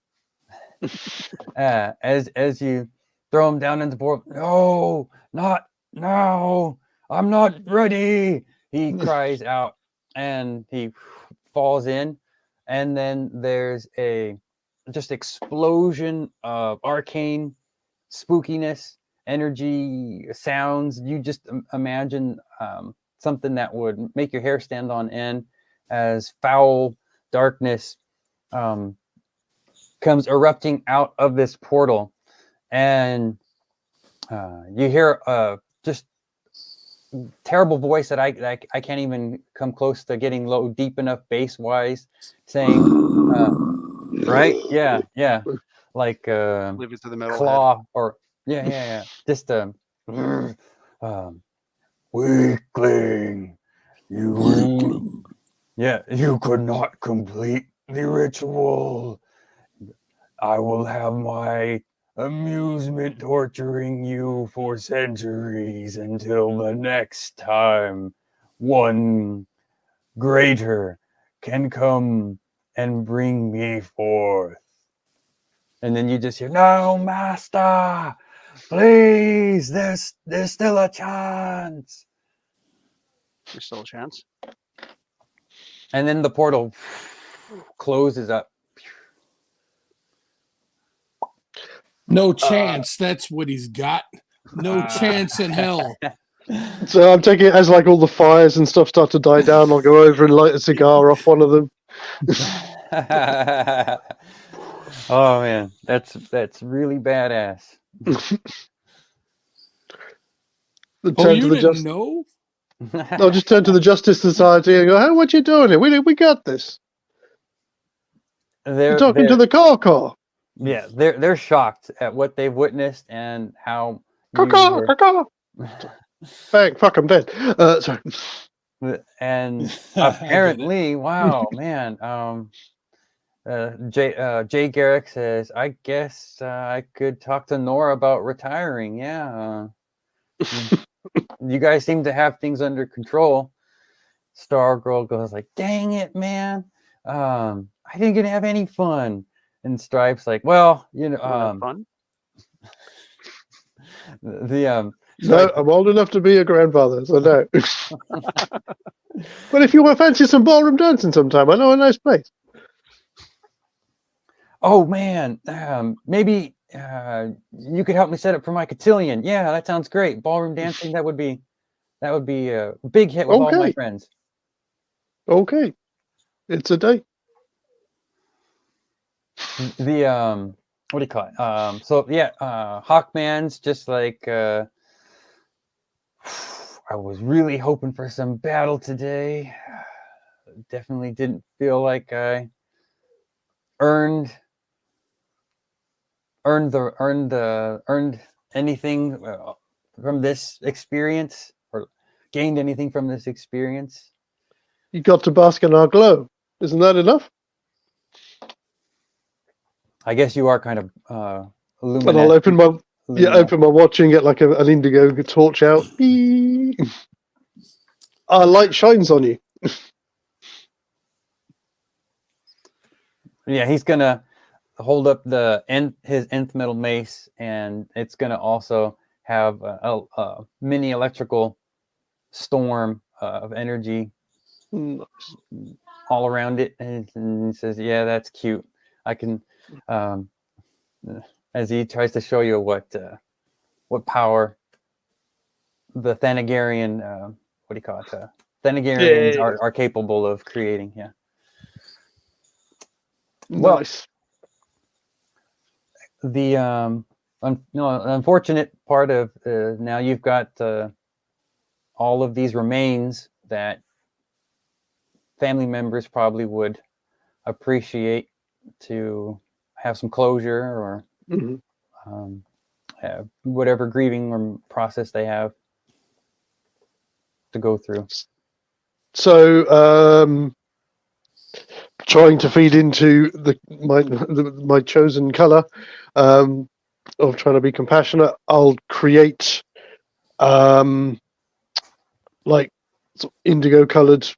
As you throw him down into the portal. No, not now. I'm not ready. He cries out, and he falls in, and then there's a just explosion of arcane spookiness, energy, sounds. You just imagine something that would make your hair stand on end as foul darkness comes erupting out of this portal, and you hear just terrible voice that I can't even come close to getting low deep enough bass wise saying right, yeah, like Leave it to the metal claw or yeah just weakling, you could not complete the ritual. I will have my amusement torturing you for centuries until the next time one greater can come and bring me forth. And then you just hear, no, master, please, there's still a chance. There's still a chance. And then the portal closes up. No chance. That's what he's got. No chance in hell. So I'm taking it as like all the fires and stuff start to die down. I'll go over and light a cigar off one of them. Oh man, that's really badass. Oh, you didn't know? I'll just turn to the Justice Society and go, "Hey, what you doing here? We got this. You're talking to the car. Yeah, they're shocked at what they've witnessed and how Car. Bang! Fuck! I'm dead. Sorry. And apparently, wow, man. Jay Garrick says, "I guess I could talk to Nora about retiring." Yeah, you guys seem to have things under control. Stargirl goes like, "Dang it, man! I didn't get to have any fun." And Stripe's like, "Well, Fun. No, I'm old enough to be a grandfather, so no. But if you want to fancy some ballroom dancing sometime, I know a nice place. Oh man, maybe you could help me set up for my cotillion. Yeah, that sounds great. Ballroom dancing, that would be a big hit with all my friends. Okay, it's a day. What do you call it? So yeah, Hawkman's just like, I was really hoping for some battle today. Definitely didn't feel like I earned anything from this experience, or gained anything from this experience. You got to bask in our glow. Isn't that enough? I guess you are kind of And I'll open my watch and get like an indigo torch out. Our light shines on you. Yeah, he's gonna hold up his nth metal mace, and it's gonna also have a mini electrical storm of energy Nice. all around it, and he says, "Yeah, that's cute. I can." As he tries to show you what power the Thanagarian, what do you call it? Thanagarians are capable of creating. Yeah. Nice. Well, the unfortunate part of now you've got all of these remains that family members probably would appreciate to have some closure, or whatever grieving or process they have to go through. So, trying to feed into my chosen color of trying to be compassionate, I'll create like indigo colored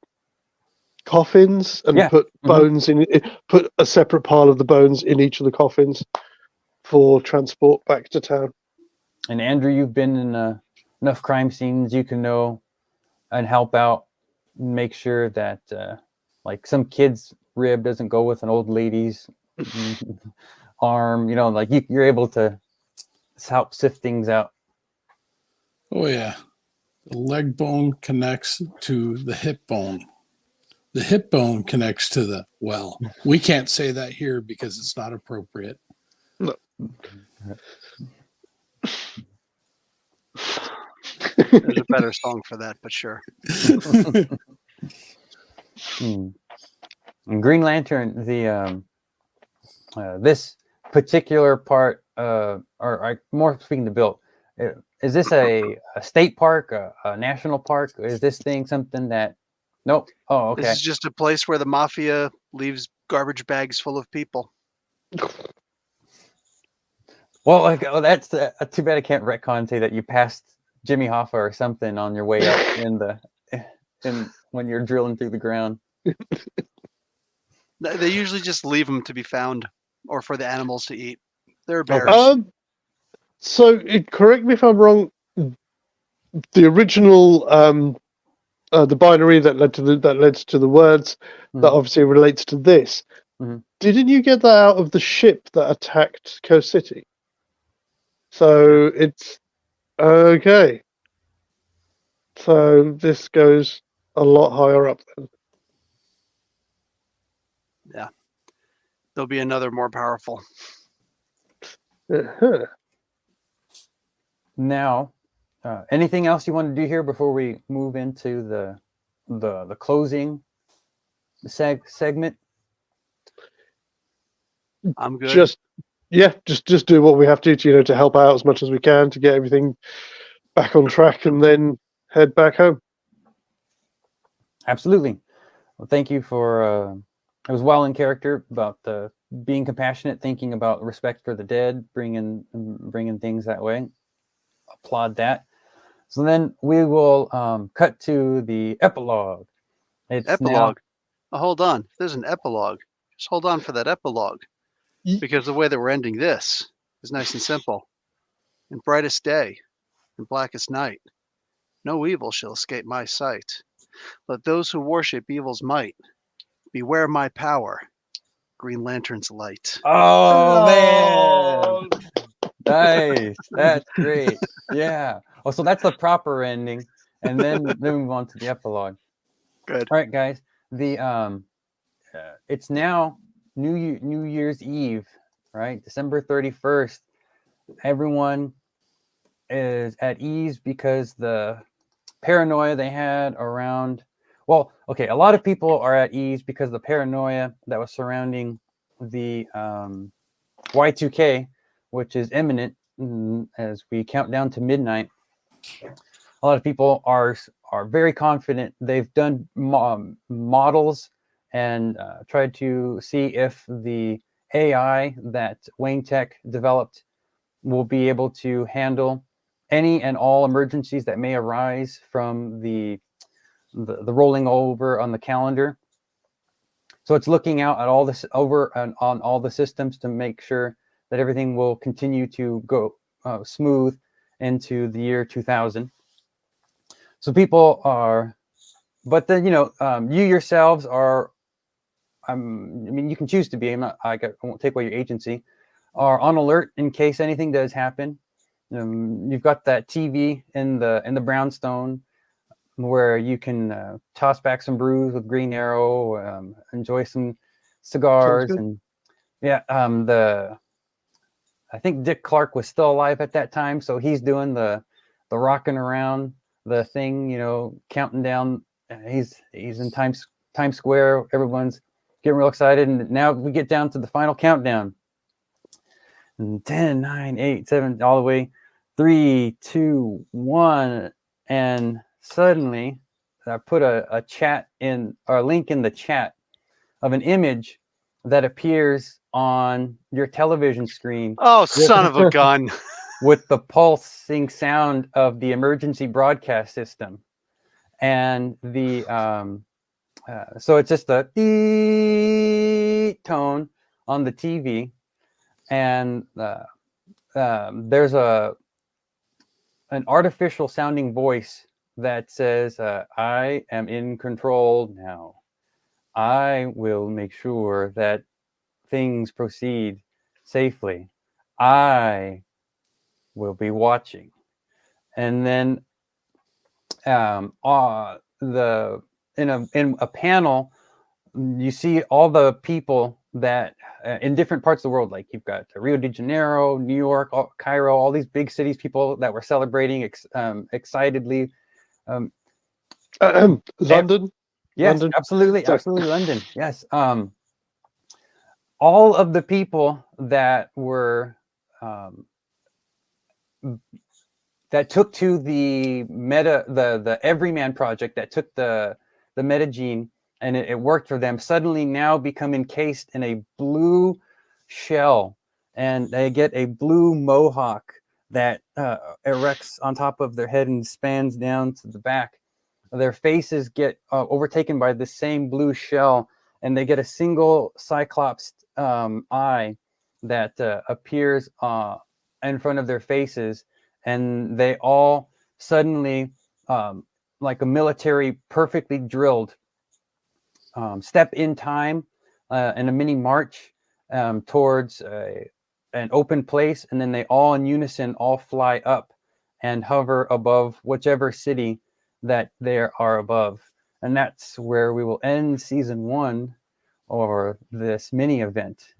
coffins and put bones in it, put a separate pile of the bones in each of the coffins for transport back to town. And Andrew, you've been in enough crime scenes, you can know and help out, make sure that like some kid's rib doesn't go with an old lady's arm, like you're able to help sift things out. Oh yeah, the leg bone connects to the hip bone. The hip bone connects to the, well, we can't say that here because it's not appropriate. No. There's a better song for that, but sure. And Green Lantern, the this particular part, or more speaking to Bill, is this a state park, a national park? Is this thing something that? Nope. Oh, okay. This is just a place where the mafia leaves garbage bags full of people. Well, that's too bad I can't retcon and say that you passed Jimmy Hoffa or something on your way up when you're drilling through the ground. They usually just leave them to be found or for the animals to eat. They're bears. So correct me if I'm wrong. The original, the binary that led to the words that obviously relates to this. Didn't you get that out of the ship that attacked Coast City? So it's okay. So this goes a lot higher up then. Yeah. There'll be another more powerful. Uh-huh. Now, anything else you want to do here before we move into the closing segment? I'm good. Just do what we have to help out as much as we can to get everything back on track and then head back home. Absolutely. Well, thank you for it was well in character about being compassionate, thinking about respect for the dead, bringing things that way. Applaud that. So then we will cut to the epilogue. It's epilogue. Oh, hold on. There's an epilogue. Just hold on for that epilogue. Because the way that we're ending this is nice and simple. In brightest day, in blackest night, no evil shall escape my sight. Let those who worship evil's might beware my power, Green Lantern's light. Oh, man. Nice. That's great. Yeah. Oh, so that's the proper ending. And then we move on to the epilogue. Good. All right, guys. The it's now New Year's Eve, right? December 31st. Everyone is at ease because the paranoia they had around, well, okay, a lot of people are at ease because the paranoia that was surrounding the Y2K, which is imminent as we count down to midnight. A lot of people are very confident. They've done models and tried to see if the AI that Wayne Tech developed will be able to handle any and all emergencies that may arise from the rolling over on the calendar. So it's looking out at all this over on all the systems to make sure that everything will continue to go smooth into the year 2000. So people are, but then, you know, you yourselves are, I mean, you can choose to be, I won't take away your agency, are on alert in case anything does happen. You've got that TV in the brownstone where you can toss back some brews with Green Arrow, enjoy some cigars, and yeah, I think Dick Clark was still alive at that time, so he's doing the rocking around the thing, you know, counting down. He's in Times Square. Everyone's getting real excited, and now we get down to the final countdown. And 10, 9, 8, 7, all the way 3, 2, 1, and suddenly I put a chat in, or a link in the chat of an image that appears on your television screen. Oh, son of a gun. With the pulsing sound of the emergency broadcast system. And the so it's just a beep tone on the TV, and there's an artificial sounding voice that says, I am in control now. I will make sure that things proceed safely. I will be watching. And then in a panel, you see all the people that in different parts of the world, like you've got Rio de Janeiro, New York, Cairo, all these big cities, people that were celebrating excitedly. London. Yes, London. absolutely, absolutely, London. Yes, all of the people that were that took to the the Everyman project, that took the meta gene, and it worked for them, suddenly now become encased in a blue shell, and they get a blue mohawk that erects on top of their head and spans down to the back. Their faces get overtaken by the same blue shell, and they get a single cyclops eye that appears in front of their faces, and they all suddenly, like a military perfectly drilled, step in time in a mini march towards an open place, and then they all in unison all fly up and hover above whichever city that they are above. And that's where we will end season 1, or this mini event.